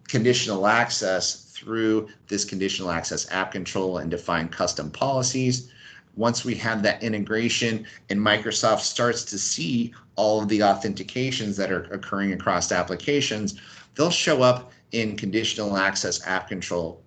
conditional access through this conditional access app control and define custom policies. Once we have that integration and Microsoft starts to see all of the authentications that are occurring across applications, they'll show up in conditional access app control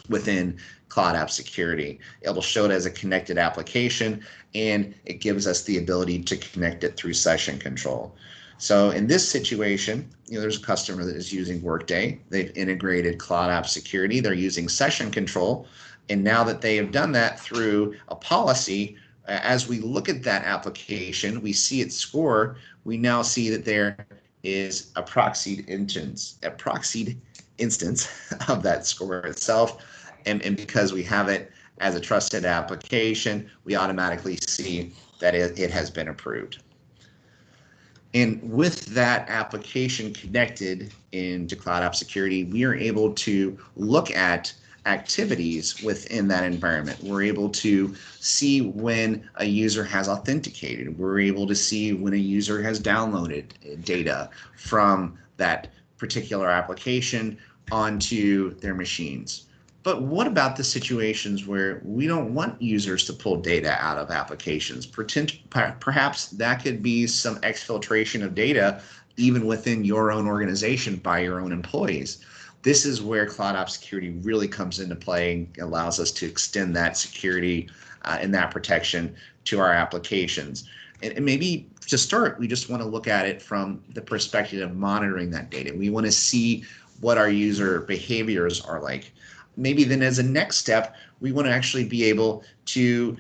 within Cloud App Security. It will show it as a connected application, and it gives us the ability to connect it through session control. So in this situation, there's a customer that is using Workday. They've integrated Cloud App Security. They're using session control. And now that they have done that through a policy, as we look at that application, we see its score. We now see that there is a proxied instance of that score itself. And because we have it as a trusted application, we automatically see that it has been approved. And with that application connected into Cloud App Security, we are able to look at activities within that environment. We're able to see when a user has authenticated. We're able to see when a user has downloaded data from that particular application onto their machines. But what about the situations where we don't want users to pull data out of applications? Perhaps that could be some exfiltration of data even within your own organization by your own employees. This is where Cloud App Security really comes into play and allows us to extend that security and that protection to our applications. And maybe to start, we just want to look at it from the perspective of monitoring that data. We want to see what our user behaviors are like. Maybe then as a next step, we want to actually be able to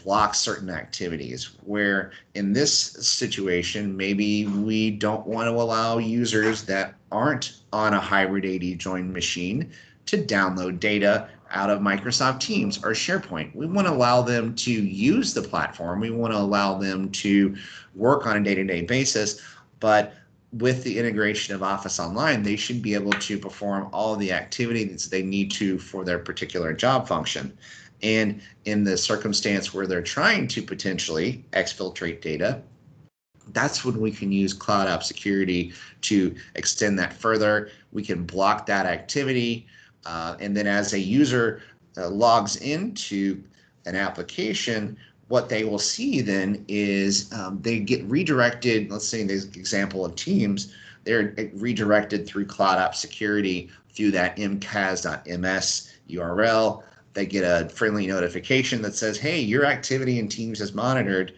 block certain activities where in this situation, maybe we don't want to allow users that aren't on a hybrid AD join machine to download data out of Microsoft Teams or SharePoint. We want to allow them to use the platform. We want to allow them to work on a day-to-day basis, but with the integration of Office Online, they should be able to perform all the activities they need to for their particular job function. And in the circumstance where they're trying to potentially exfiltrate data, that's when we can use Cloud App Security to extend that further. We can block that activity. And then as a user logs into an application, what they will see then is they get redirected. Let's say in this example of Teams, they're redirected through Cloud App Security through that mcas.ms URL. they get a friendly notification that says, hey, your activity in Teams is monitored,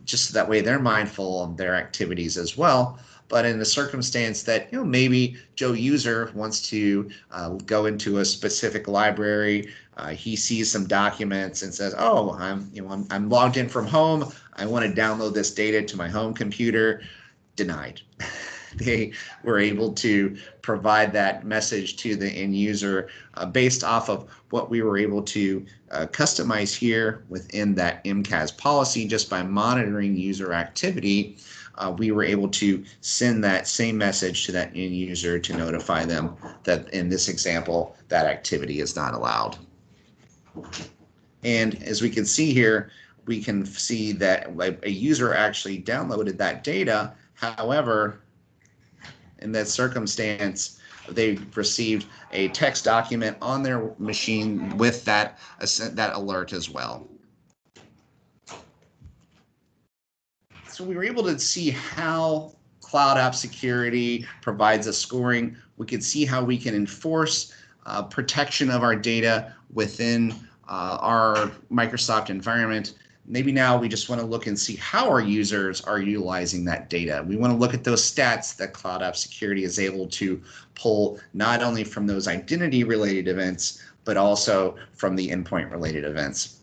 just so that way they're mindful of their activities as well. But in the circumstance that, maybe Joe user wants to go into a specific library, he sees some documents and says, oh, I'm logged in from home, I want to download this data to my home computer. Denied. They were able to provide that message to the end user based off of what we were able to customize here within that MCAS policy. Just by monitoring user activity, we were able to send that same message to that end user to notify them that in this example, that activity is not allowed. And as we can see here, we can see that a user actually downloaded that data. However, in that circumstance, they received a text document on their machine with that alert as well. So we were able to see how cloud app security provides us scoring. We could see how we can enforce protection of our data within our Microsoft environment. Maybe now we just want to look and see how our users are utilizing that data. We want to look at those stats that Cloud App Security is able to pull not only from those identity-related events, but also from the endpoint-related events.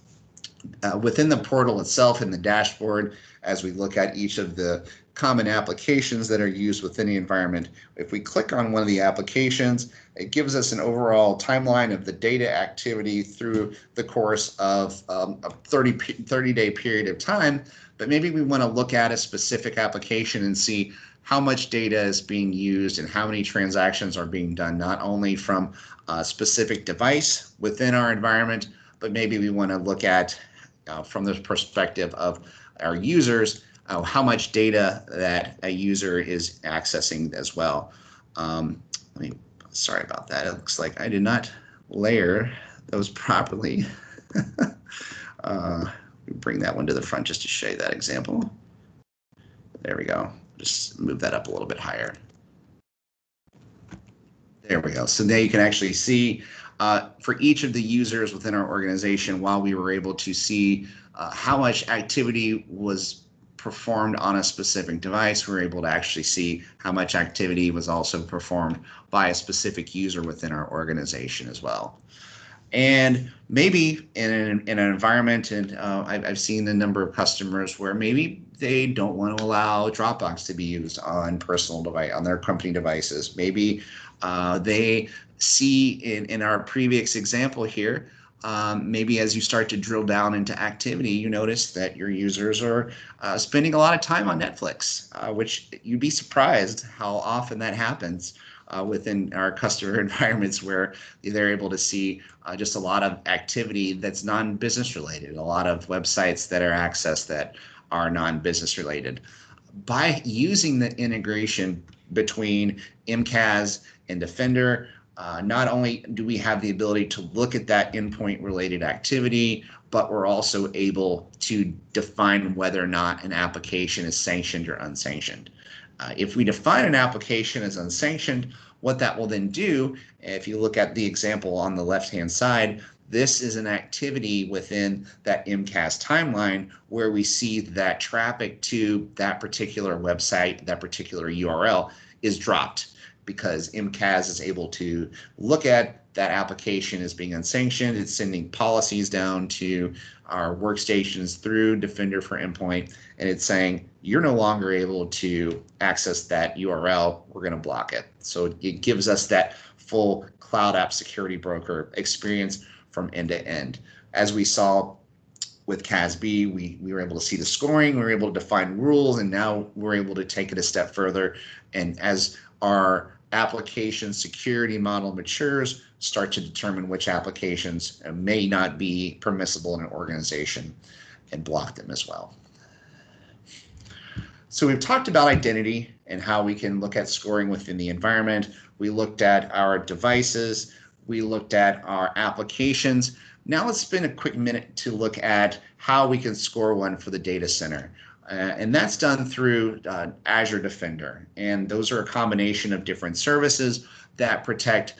Within the portal itself in the dashboard, as we look at each of the common applications that are used within the environment, if we click on one of the applications, it gives us an overall timeline of the data activity through the course of a 30-day period of time. But maybe we want to look at a specific application and see how much data is being used and how many transactions are being done, not only from a specific device within our environment, but maybe we want to look at from the perspective of our users, how much data that a user is accessing as well. Sorry about that. It looks like I did not layer those properly. Bring that one to the front just to show you that example. There we go. Just move that up a little bit higher. There we go. So now you can actually see for each of the users within our organization, while we were able to see how much activity was performed on a specific device, we were able to actually see how much activity was also performed by a specific user within our organization as well. And maybe in an environment, and I've seen a number of customers where maybe they don't want to allow Dropbox to be used on personal device, on their company devices. Maybe they see in our previous example here, maybe as you start to drill down into activity, you notice that your users are spending a lot of time on Netflix, which you'd be surprised how often that happens within our customer environments, where they're able to see just a lot of activity that's non-business related, a lot of websites that are accessed that are non-business related. By using the integration between MCAS and Defender, not only do we have the ability to look at that endpoint related activity, but we're also able to define whether or not an application is sanctioned or unsanctioned. If we define an application as unsanctioned, what that will then do, if you look at the example on the left-hand side, this is an activity within that MCAS timeline where we see that traffic to that particular website, that particular URL is dropped, because MCAS is able to look at that application as being unsanctioned. It's sending policies down to our workstations through Defender for Endpoint, and it's saying, you're no longer able to access that URL, we're going to block it. So it gives us that full cloud app security broker experience from end to end. As we saw with CASB, we were able to see the scoring, we were able to define rules, and now we're able to take it a step further. And as our application security model matures, start to determine which applications may not be permissible in an organization and block them as well. So we've talked about identity and how we can look at scoring within the environment. We looked at our devices. We looked at our applications. Now let's spend a quick minute to look at how we can score one for the data center. And that's done through Azure Defender. And those are a combination of different services that protect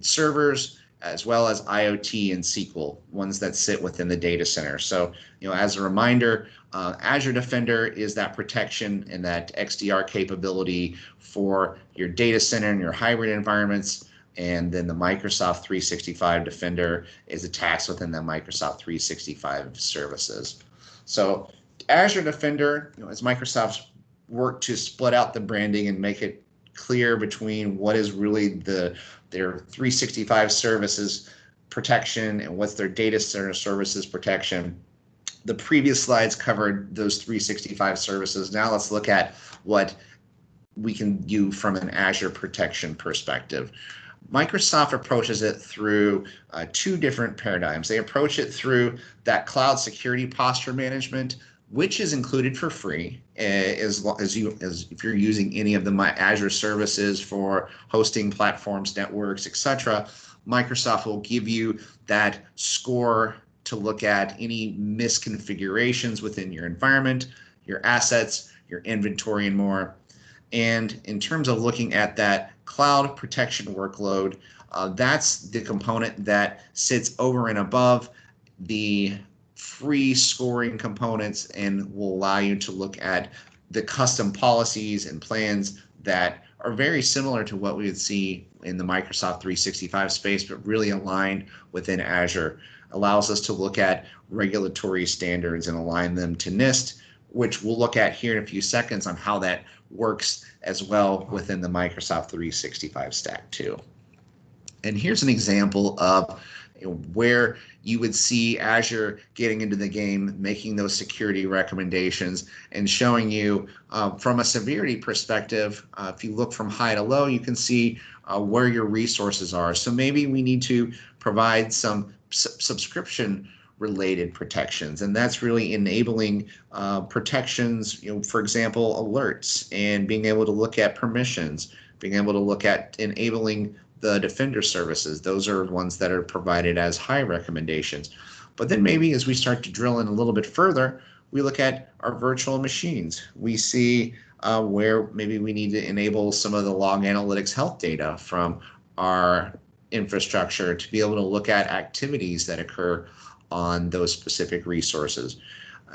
servers as well as IoT and SQL, ones that sit within the data center. So, as a reminder, Azure Defender is that protection and that XDR capability for your data center and your hybrid environments. And then the Microsoft 365 Defender is attached within the Microsoft 365 services. So Azure Defender, as Microsoft's worked to split out the branding and make it clear between what is really their 365 services protection and what's their data center services protection. The previous slides covered those 365 services. Now let's look at what we can do from an Azure protection perspective. Microsoft approaches it through two different paradigms. They approach it through that cloud security posture management, which is included for free as if you're using any of the Azure services for hosting platforms, networks, etc. Microsoft will give you that score to look at any misconfigurations within your environment, your assets, your inventory, and more. And in terms of looking at that cloud protection workload, that's the component that sits over and above the free scoring components and will allow you to look at the custom policies and plans that are very similar to what we would see in the Microsoft 365 space, but really aligned within Azure. Allows us to look at regulatory standards and align them to NIST, which we'll look at here in a few seconds on how that works as well within the Microsoft 365 stack too. And here's an example of where you would see Azure getting into the game, making those security recommendations and showing you from a severity perspective, if you look from high to low, you can see where your resources are. So maybe we need to provide some subscription related protections, and that's really enabling protections, for example, alerts, and being able to look at permissions, being able to look at enabling the Defender services. Those are ones that are provided as high recommendations. But then maybe as we start to drill in a little bit further, we look at our virtual machines. We see where maybe we need to enable some of the log analytics health data from our infrastructure to be able to look at activities that occur on those specific resources.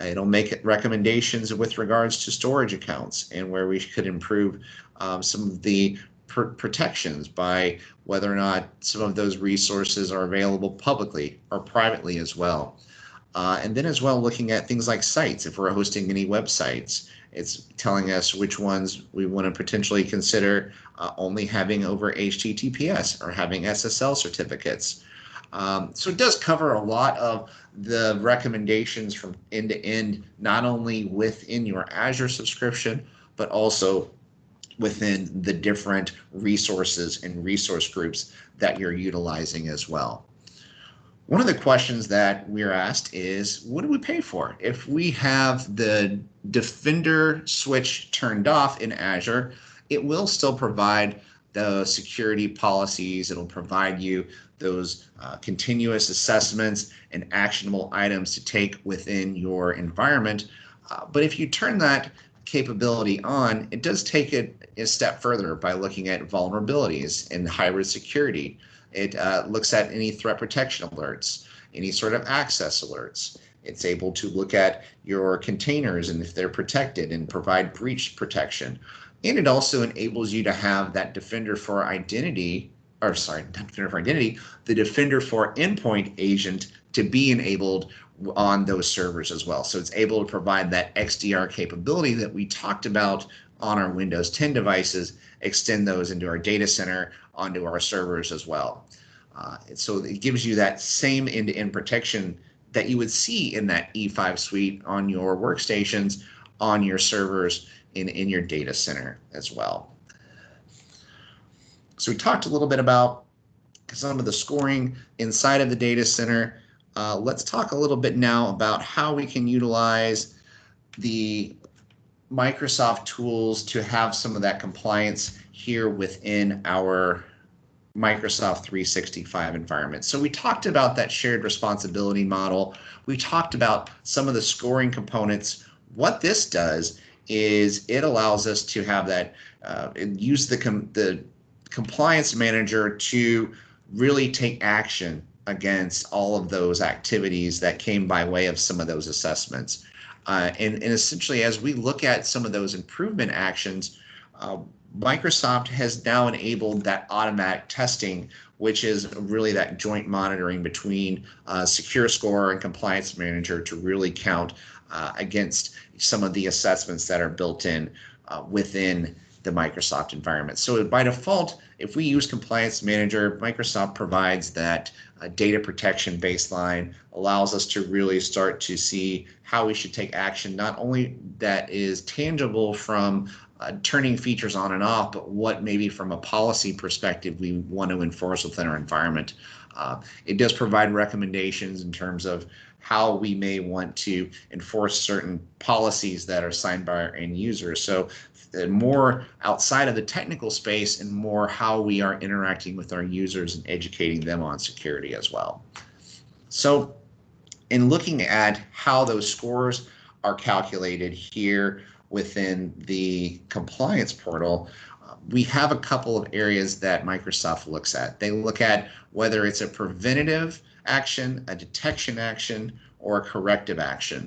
It'll make recommendations with regards to storage accounts and where we could improve some of the protections by whether or not some of those resources are available publicly or privately as well. And then as well looking at things like sites. If we're hosting any websites, it's telling us which ones we want to potentially consider only having over HTTPS or having SSL certificates. So it does cover a lot of the recommendations from end to end, not only within your Azure subscription, but also within the different resources and resource groups that you're utilizing as well. One of the questions that we're asked is, what do we pay for? If we have the Defender switch turned off in Azure, it will still provide the security policies. It'll provide you those continuous assessments and actionable items to take within your environment. But if you turn that capability on, it does take it a step further by looking at vulnerabilities in hybrid security. It looks at any threat protection alerts, any sort of access alerts. It's able to look at your containers and if they're protected and provide breach protection. And it also enables you to have that Defender for Identity, or sorry, not Defender for Identity, the Defender for Endpoint agent to be enabled on those servers as well. So it's able to provide that XDR capability that we talked about on our Windows 10 devices, extend those into our data center, onto our servers as well. So it gives you that same end-to-end protection that you would see in that E5 suite on your workstations, on your servers, in your data center as well. So we talked a little bit about some of the scoring inside of the data center. Let's talk a little bit now about how we can utilize the Microsoft tools to have some of that compliance here within our Microsoft 365 environment. So we talked about that shared responsibility model. We talked about some of the scoring components. What this does is it allows us to have that use the compliance manager to really take action against all of those activities that came by way of some of those assessments. And essentially, as we look at some of those improvement actions, Microsoft has now enabled that automatic testing, which is really that joint monitoring between Secure Score and Compliance Manager to really count against some of the assessments that are built in within the Microsoft environment. So by default, if we use Compliance Manager, Microsoft provides that data protection baseline, allows us to really start to see how we should take action, not only that is tangible from turning features on and off, but what maybe from a policy perspective we want to enforce within our environment. It does provide recommendations in terms of how we may want to enforce certain policies that are signed by our end users. So more outside of the technical space and more how we are interacting with our users and educating them on security as well. So in looking at how those scores are calculated here within the compliance portal, we have a couple of areas that Microsoft looks at. They look at whether it's a preventative action, a detection action, or a corrective action.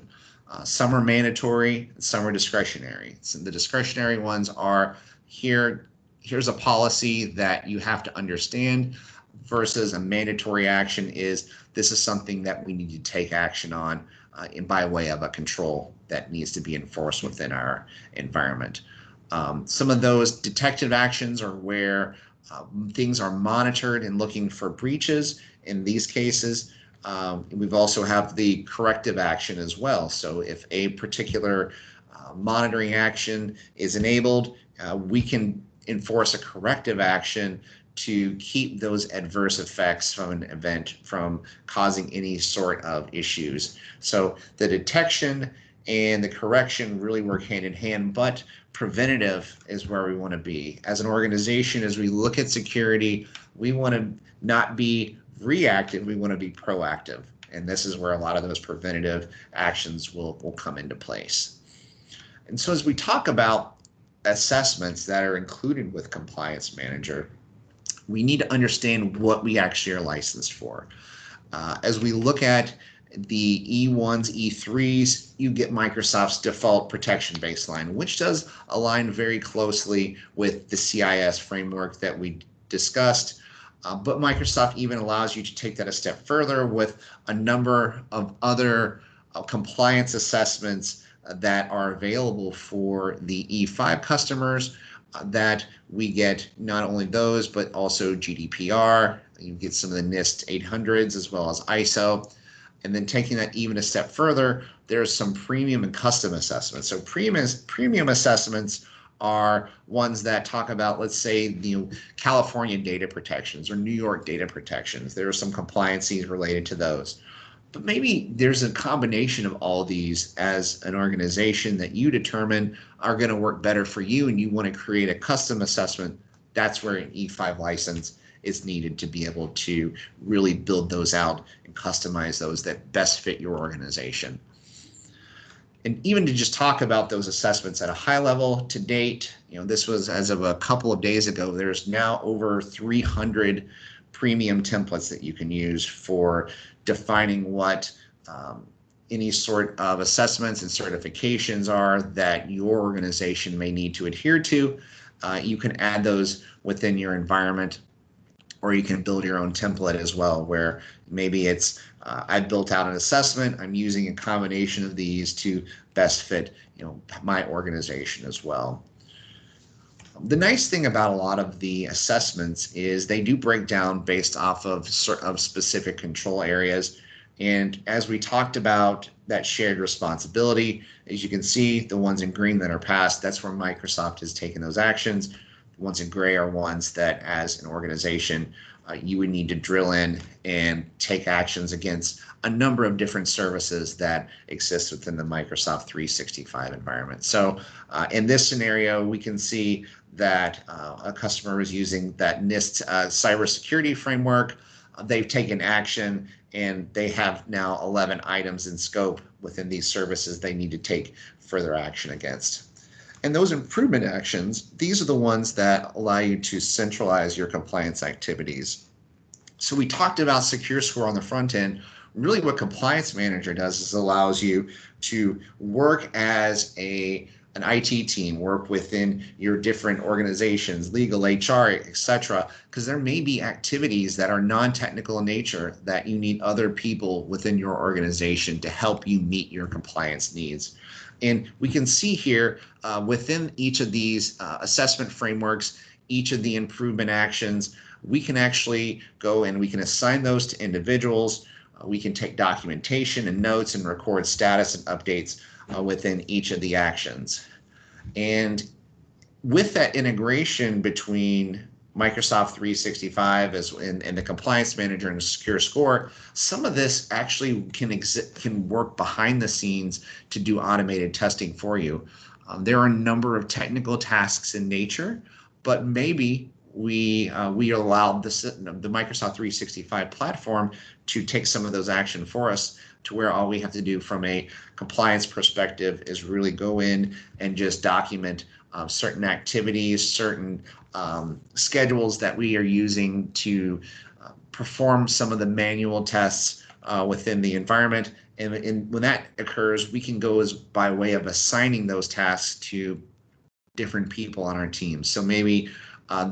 Some are mandatory, some are discretionary. So the discretionary ones are here's a policy that you have to understand, versus a mandatory action is this is something that we need to take action on by way of a control that needs to be enforced within our environment. Some of those detective actions are where things are monitored and looking for breaches. In these cases, we've also have the corrective action as well. So if a particular monitoring action is enabled, we can enforce a corrective action to keep those adverse effects from an event from causing any sort of issues. So the detection and the correction really work hand in hand, but preventative is where we want to be. As an organization, as we look at security, we want to not be reactive, we want to be proactive. And this is where a lot of those preventative actions will come into place. And so as we talk about assessments that are included with Compliance Manager, we need to understand what we actually are licensed for. As we look at the E1s, E3s, you get Microsoft's default protection baseline, which does align very closely with the CIS framework that we discussed. But Microsoft even allows you to take that a step further with a number of other compliance assessments that are available for the E5 customers that we get not only those, but also GDPR. You get some of the NIST 800s as well as ISO. And then taking that even a step further, there's some premium and custom assessments. So premium assessments are ones that talk about, let's say, the California data protections or New York data protections. There are some compliances related to those. But maybe there's a combination of all these as an organization that you determine are going to work better for you, and you want to create a custom assessment. That's where an E5 license is needed to be able to really build those out and customize those that best fit your organization. And even to just talk about those assessments at a high level to date, this was as of a couple of days ago, there's now over 300 premium templates that you can use for defining what any sort of assessments and certifications are that your organization may need to adhere to. You can add those within your environment, or you can build your own template as well, where maybe it's I built out an assessment, I'm using a combination of these to best fit my organization as well. The nice thing about a lot of the assessments is they do break down based off of specific control areas. And as we talked about that shared responsibility, as you can see, the ones in green that are passed, that's where Microsoft has taken those actions. The ones in gray are ones that as an organization, you would need to drill in and take actions against a number of different services that exist within the Microsoft 365 environment. So in this scenario, we can see that a customer is using that NIST cybersecurity framework. They've taken action, and they have now 11 items in scope within these services they need to take further action against. And those improvement actions, these are the ones that allow you to centralize your compliance activities. So we talked about Secure Score on the front end. Really what Compliance Manager does is allows you to work as an IT team, work within your different organizations, legal, HR, etc., because there may be activities that are non-technical in nature that you need other people within your organization to help you meet your compliance needs. And we can see here within each of these assessment frameworks, each of the improvement actions, we can actually go and we can assign those to individuals. We can take documentation and notes and record status and updates within each of the actions. And with that integration between Microsoft 365 and the Compliance Manager and the Secure Score, some of this actually can work behind the scenes to do automated testing for you. There are a number of technical tasks in nature, but maybe we allowed the Microsoft 365 platform to take some of those action for us, to where all we have to do from a compliance perspective is really go in and just document certain activities, certain schedules that we are using to perform some of the manual tests within the environment. And when that occurs, we can go as by way of assigning those tasks to different people on our team. So maybe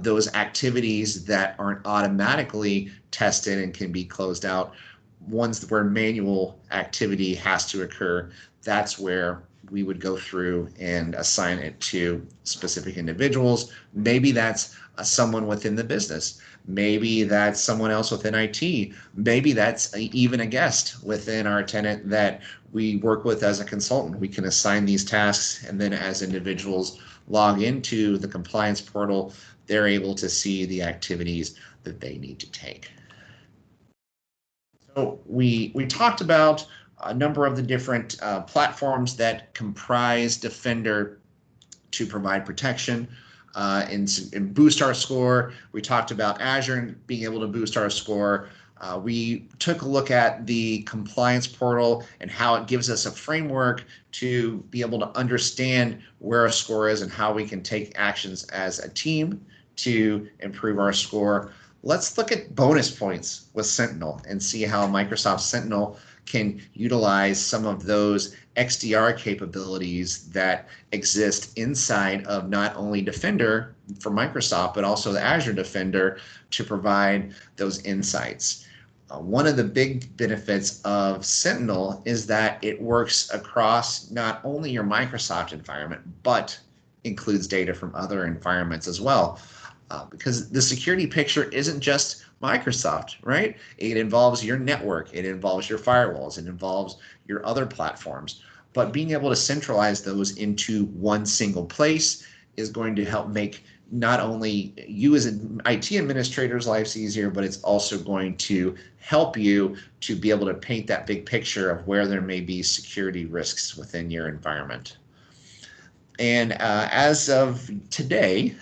those activities that aren't automatically tested and can be closed out, ones where manual activity has to occur, that's where we would go through and assign it to specific individuals. Maybe that's someone within the business. Maybe that's someone else within IT. Maybe that's even a guest within our tenant that we work with as a consultant. We can assign these tasks, and then as individuals log into the compliance portal, they're able to see the activities that they need to take. So we talked about a number of the different platforms that comprise Defender to provide protection and boost our score. We talked about Azure and being able to boost our score. We took a look at the compliance portal and how it gives us a framework to be able to understand where our score is and how we can take actions as a team to improve our score. Let's look at bonus points with Sentinel and see how Microsoft Sentinel can utilize some of those XDR capabilities that exist inside of not only Defender for Microsoft, but also the Azure Defender to provide those insights. One of the big benefits of Sentinel is that it works across not only your Microsoft environment, but includes data from other environments as well. Because the security picture isn't just Microsoft, right? It involves your network, it involves your firewalls, it involves your other platforms. But being able to centralize those into one single place is going to help make not only you as an IT administrator's lives easier, but it's also going to help you to be able to paint that big picture of where there may be security risks within your environment. And as of today,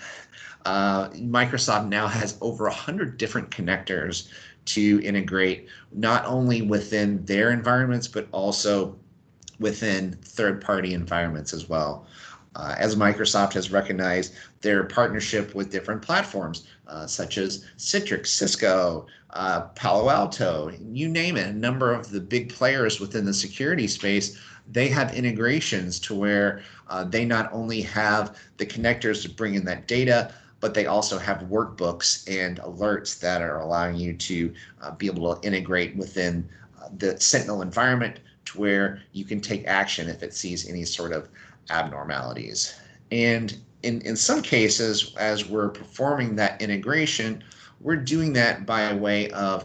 Microsoft now has over 100 different connectors to integrate not only within their environments, but also within third-party environments as well. As Microsoft has recognized their partnership with different platforms, such as Citrix, Cisco, Palo Alto, you name it, a number of the big players within the security space, they have integrations to where they not only have the connectors to bring in that data, but they also have workbooks and alerts that are allowing you to be able to integrate within the Sentinel environment to where you can take action if it sees any sort of abnormalities. And in some cases, as we're performing that integration, we're doing that by way of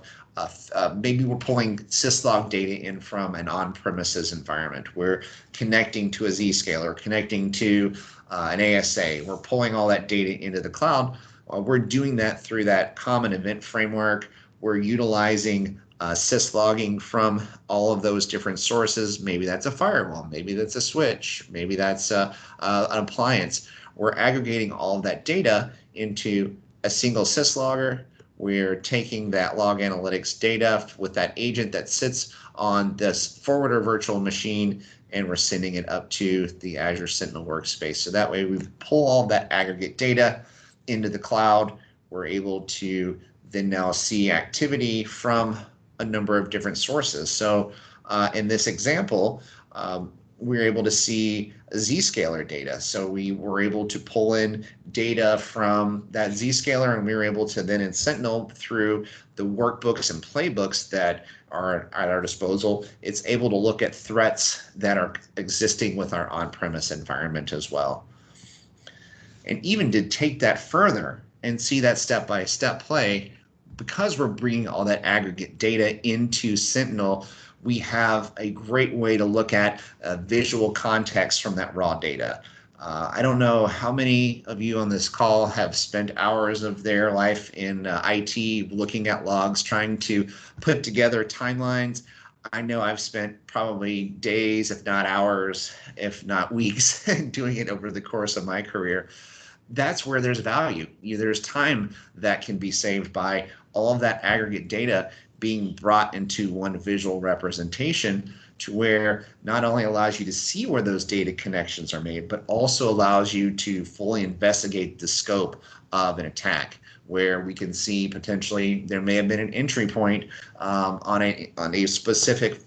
maybe we're pulling syslog data in from an on-premises environment. We're connecting to a Zscaler, connecting to an ASA. We're pulling all that data into the cloud. We're doing that through that common event framework. We're utilizing syslogging from all of those different sources. Maybe that's a firewall, maybe that's a switch, maybe that's an appliance. We're aggregating all of that data into a single syslogger. We're taking that log analytics data with that agent that sits on this forwarder virtual machine, and we're sending it up to the Azure Sentinel workspace. So that way we pull all that aggregate data into the cloud. We're able to then now see activity from a number of different sources. So in this example, we were able to see Zscaler data. So we were able to pull in data from that Zscaler, and we were able to then in Sentinel, through the workbooks and playbooks that are at our disposal, it's able to look at threats that are existing with our on-premise environment as well. And even to take that further and see that step-by-step play, because we're bringing all that aggregate data into Sentinel, we have a great way to look at visual context from that raw data. I don't know how many of you on this call have spent hours of their life in IT looking at logs, trying to put together timelines. I know I've spent probably days, if not hours, if not weeks, doing it over the course of my career. That's where there's value. There's time that can be saved by all of that aggregate data being brought into one visual representation, to where not only allows you to see where those data connections are made, but also allows you to fully investigate the scope of an attack, where we can see potentially there may have been an entry point on a specific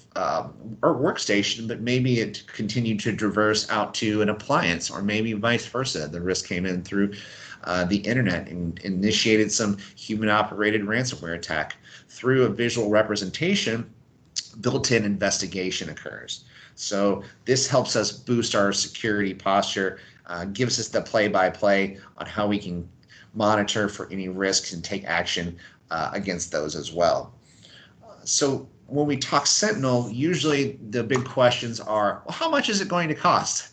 workstation, but maybe it continued to traverse out to an appliance, or maybe vice versa. The risk came in through the internet and initiated some human-operated ransomware attack. Through a visual representation, built-in investigation occurs. So this helps us boost our security posture, gives us the play-by-play on how we can monitor for any risks and take action against those as well. So when we talk Sentinel, usually the big questions are, well, how much is it going to cost?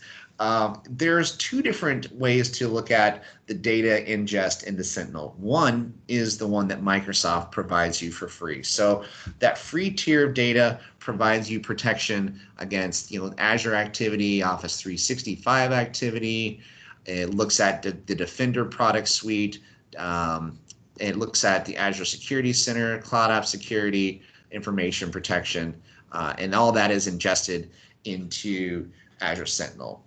There's two different ways to look at the data ingest into Sentinel. One is the one that Microsoft provides you for free. So that free tier of data provides you protection against, Azure activity, Office 365 activity. It looks at the Defender product suite. It looks at the Azure Security Center, Cloud App Security, information protection, and all that is ingested into Azure Sentinel.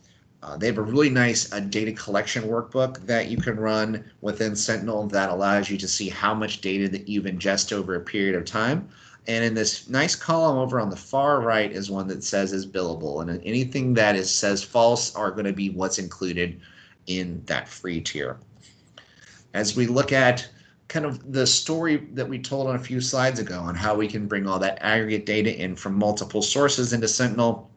They have a really nice data collection workbook that you can run within Sentinel that allows you to see how much data that you've ingested over a period of time. And in this nice column over on the far right is one that says is billable. And anything that says false are going to be what's included in that free tier. As we look at kind of the story that we told on a few slides ago on how we can bring all that aggregate data in from multiple sources into Sentinel,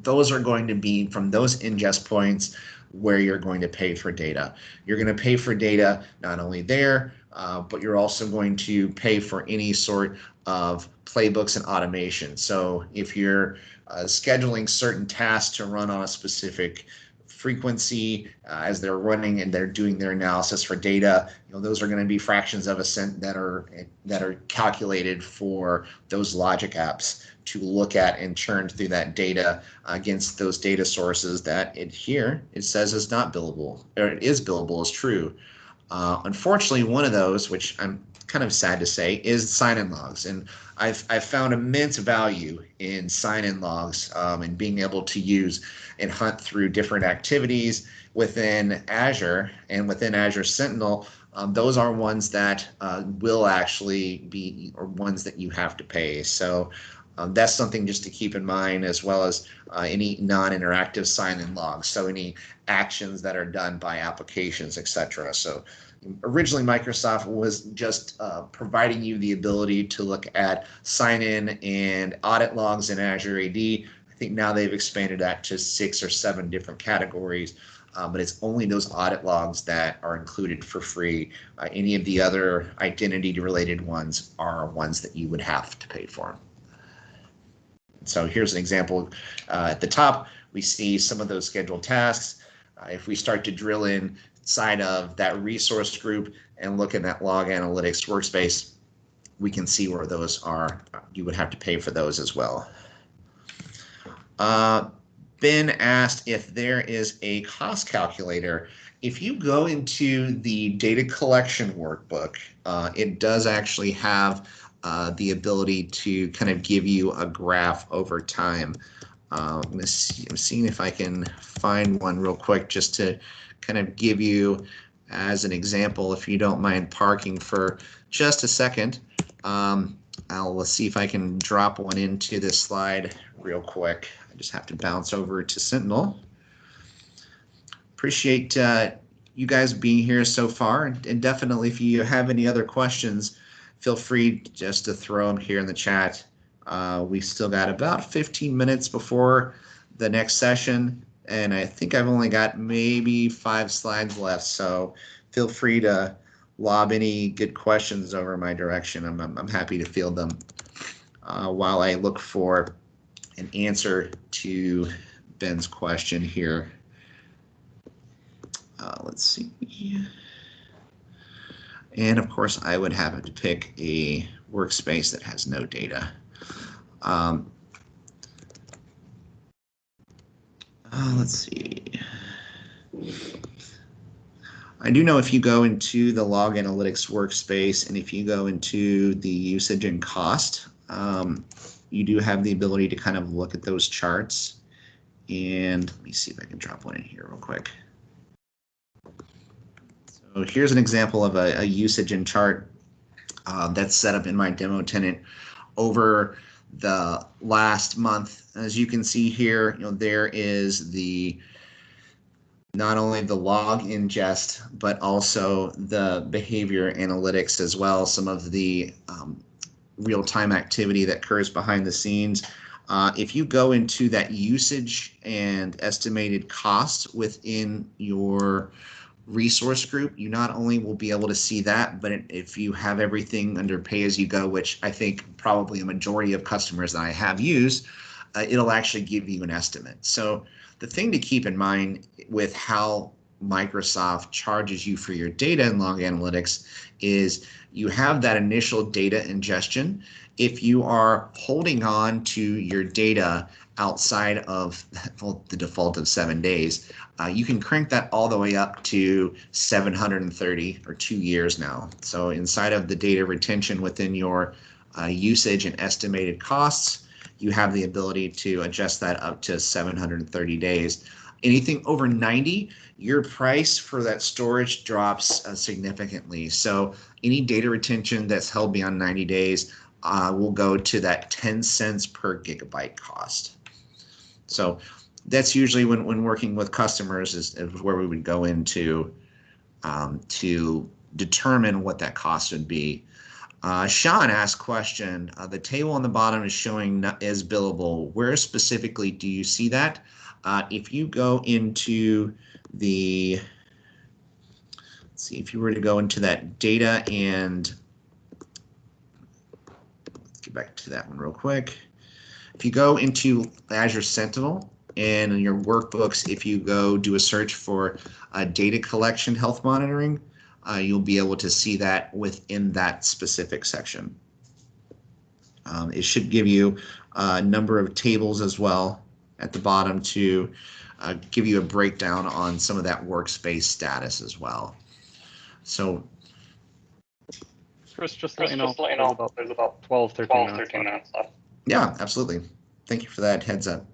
those are going to be from those ingest points where you're going to pay for data. You're going to pay for data not only there, but you're also going to pay for any sort of playbooks and automation. So if you're scheduling certain tasks to run on a specific frequency as they're running and they're doing their analysis for data, those are going to be fractions of a cent that are calculated for those logic apps to look at and churn through that data against those data sources that it says is not billable, or it is billable is true. Unfortunately, one of those, which I'm kind of sad to say, is sign-in logs. And I've found immense value in sign-in logs and being able to use and hunt through different activities within Azure and within Azure Sentinel. Those are ones that will actually be, or ones that you have to pay. So that's something just to keep in mind, as well as any non-interactive sign-in logs. So any actions that are done by applications, etc. So originally Microsoft was just providing you the ability to look at sign-in and audit logs in Azure AD. I think now they've expanded that to 6 or 7 different categories, but it's only those audit logs that are included for free. Any of the other identity-related ones are ones that you would have to pay for. So here's an example. At the top, we see some of those scheduled tasks. If we start to drill inside of that resource group and look in that log analytics workspace, we can see where those are. You would have to pay for those as well. Ben asked if there is a cost calculator. If you go into the data collection workbook, it does actually have the ability to kind of give you a graph over time. I'm seeing if I can find one real quick just to kind of give you as an example, if you don't mind parking for just a second, I'll see if I can drop one into this slide real quick. I just have to bounce over to Sentinel. Appreciate you guys being here so far, and definitely if you have any other questions, feel free just to throw them here in the chat. We still got about 15 minutes before the next session, and I think I've only got maybe 5 slides left, so feel free to lob any good questions over my direction. I'm happy to field them while I look for an answer to Ben's question here. Let's see. And of course, I would have to pick a workspace that has no data. Let's see. I do know if you go into the log analytics workspace and if you go into the usage and cost, you do have the ability to kind of look at those charts. And let me see if I can drop one in here real quick. So here's an example of a usage and chart that's set up in my demo tenant over the last month. As you can see here, there is the not only the log ingest, but also the behavior analytics as well, some of the real-time activity that occurs behind the scenes. If you go into that usage and estimated cost within your resource group, you not only will be able to see that, but if you have everything under pay-as-you-go, which I think probably a majority of customers that I have used, it'll actually give you an estimate. So the thing to keep in mind with how Microsoft charges you for your data in log analytics is you have that initial data ingestion. If you are holding on to your data outside of the default of 7 days, you can crank that all the way up to 730 or 2 years now. So inside of the data retention within your usage and estimated costs, you have the ability to adjust that up to 730 days. Anything over 90, your price for that storage drops significantly. So any data retention that's held beyond 90 days will go to that 10 cents per gigabyte cost. So that's usually when working with customers is where we would go into to determine what that cost would be. Sean asked question, the table on the bottom is showing as billable. Where specifically do you see that? If you go into the, let's see, if you were to go into that data and, let's get back to that one real quick. If you go into Azure Sentinel and in your workbooks, if you go do a search for data collection health monitoring, you'll be able to see that within that specific section. It should give you a number of tables as well at the bottom to give you a breakdown on some of that workspace status as well. So, Chris, just let you know, there's about 12, 13 minutes left. Yeah, absolutely. Thank you for that heads up.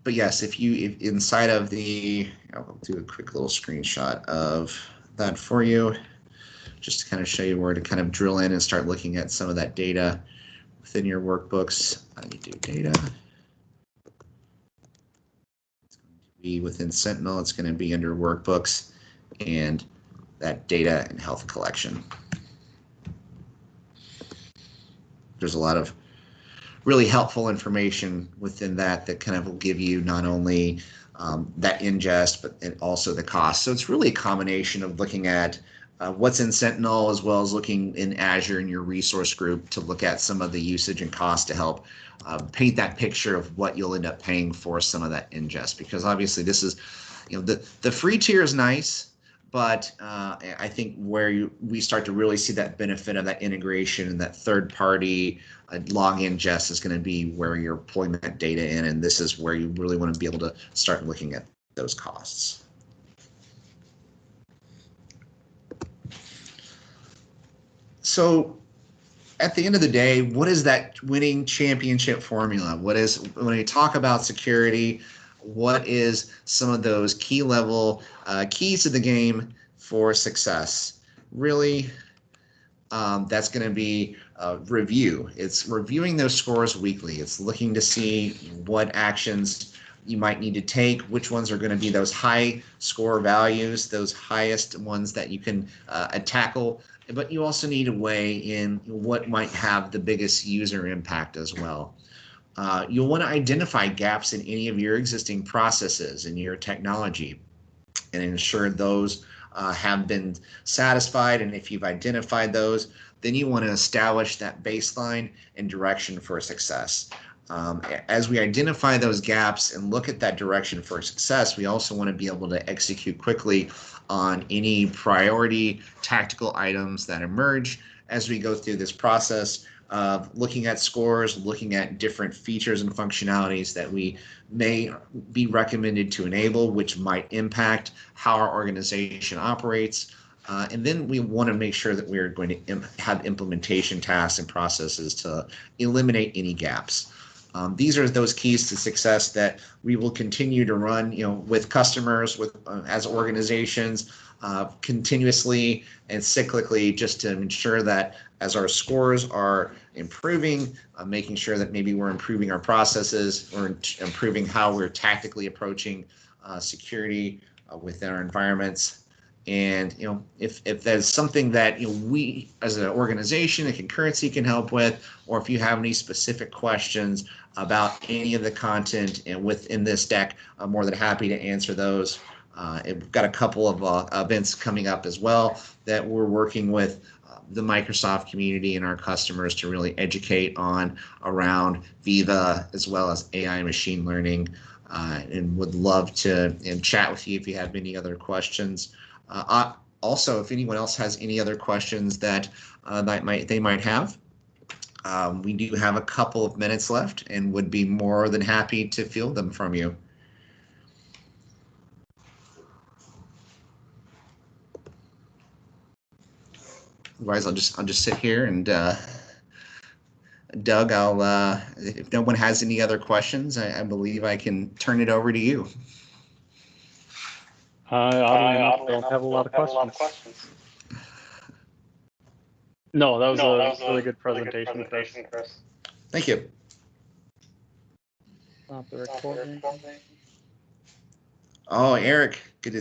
But yes, if inside of the, I'll do a quick little screenshot of that for you, just to kind of show you where to kind of drill in and start looking at some of that data within your workbooks. You do data. It's going to be within Sentinel. It's going to be under workbooks and that data and health collection. There's a lot of really helpful information within that kind of will give you not only that ingest, but also the cost. So it's really a combination of looking at what's in Sentinel as well as looking in Azure in your resource group to look at some of the usage and cost to help paint that picture of what you'll end up paying for some of that ingest. Because obviously this is, the free tier is nice, but I think where we start to really see that benefit of that integration and that third-party log ingest is going to be where you're pulling that data in, and this is where you really want to be able to start looking at those costs. So at the end of the day, what is that winning championship formula? When we talk about security, what is some of those key level keys to the game for success. Really, that's going to be review. It's reviewing those scores weekly. It's looking to see what actions you might need to take, which ones are going to be those high score values, those highest ones that you can tackle. But you also need to weigh in what might have the biggest user impact as well. You'll want to identify gaps in any of your existing processes in your technology and ensure those have been satisfied. And if you've identified those, then you want to establish that baseline and direction for success. As we identify those gaps and look at that direction for success, we also want to be able to execute quickly on any priority tactical items that emerge as we go through this process of looking at scores, looking at different features and functionalities that we may be recommended to enable, which might impact how our organization operates. And then we want to make sure that we're going to have implementation tasks and processes to eliminate any gaps. These are those keys to success that we will continue to run, with customers, with as organizations, continuously and cyclically, just to ensure that as our scores are improving, making sure that maybe we're improving our processes or improving how we're tactically approaching security within our environments. And if there's something that we as an organization, a concurrency can help with, or if you have any specific questions about any of the content and within this deck, I'm more than happy to answer those. We've got a couple of events coming up as well that we're working with the Microsoft community and our customers to really educate on around Viva as well as AI and machine learning, and would love to chat with you if you have any other questions. Also, if anyone else has any other questions that they might have, we do have a couple of minutes left and would be more than happy to field them from you. Otherwise, I'll just sit here and Doug, if no one has any other questions, I believe I can turn it over to you. Oddly enough, don't have a lot of questions. No, that was a really good presentation, Chris. Thank you. Stop the recording. Oh, Eric, good to see you.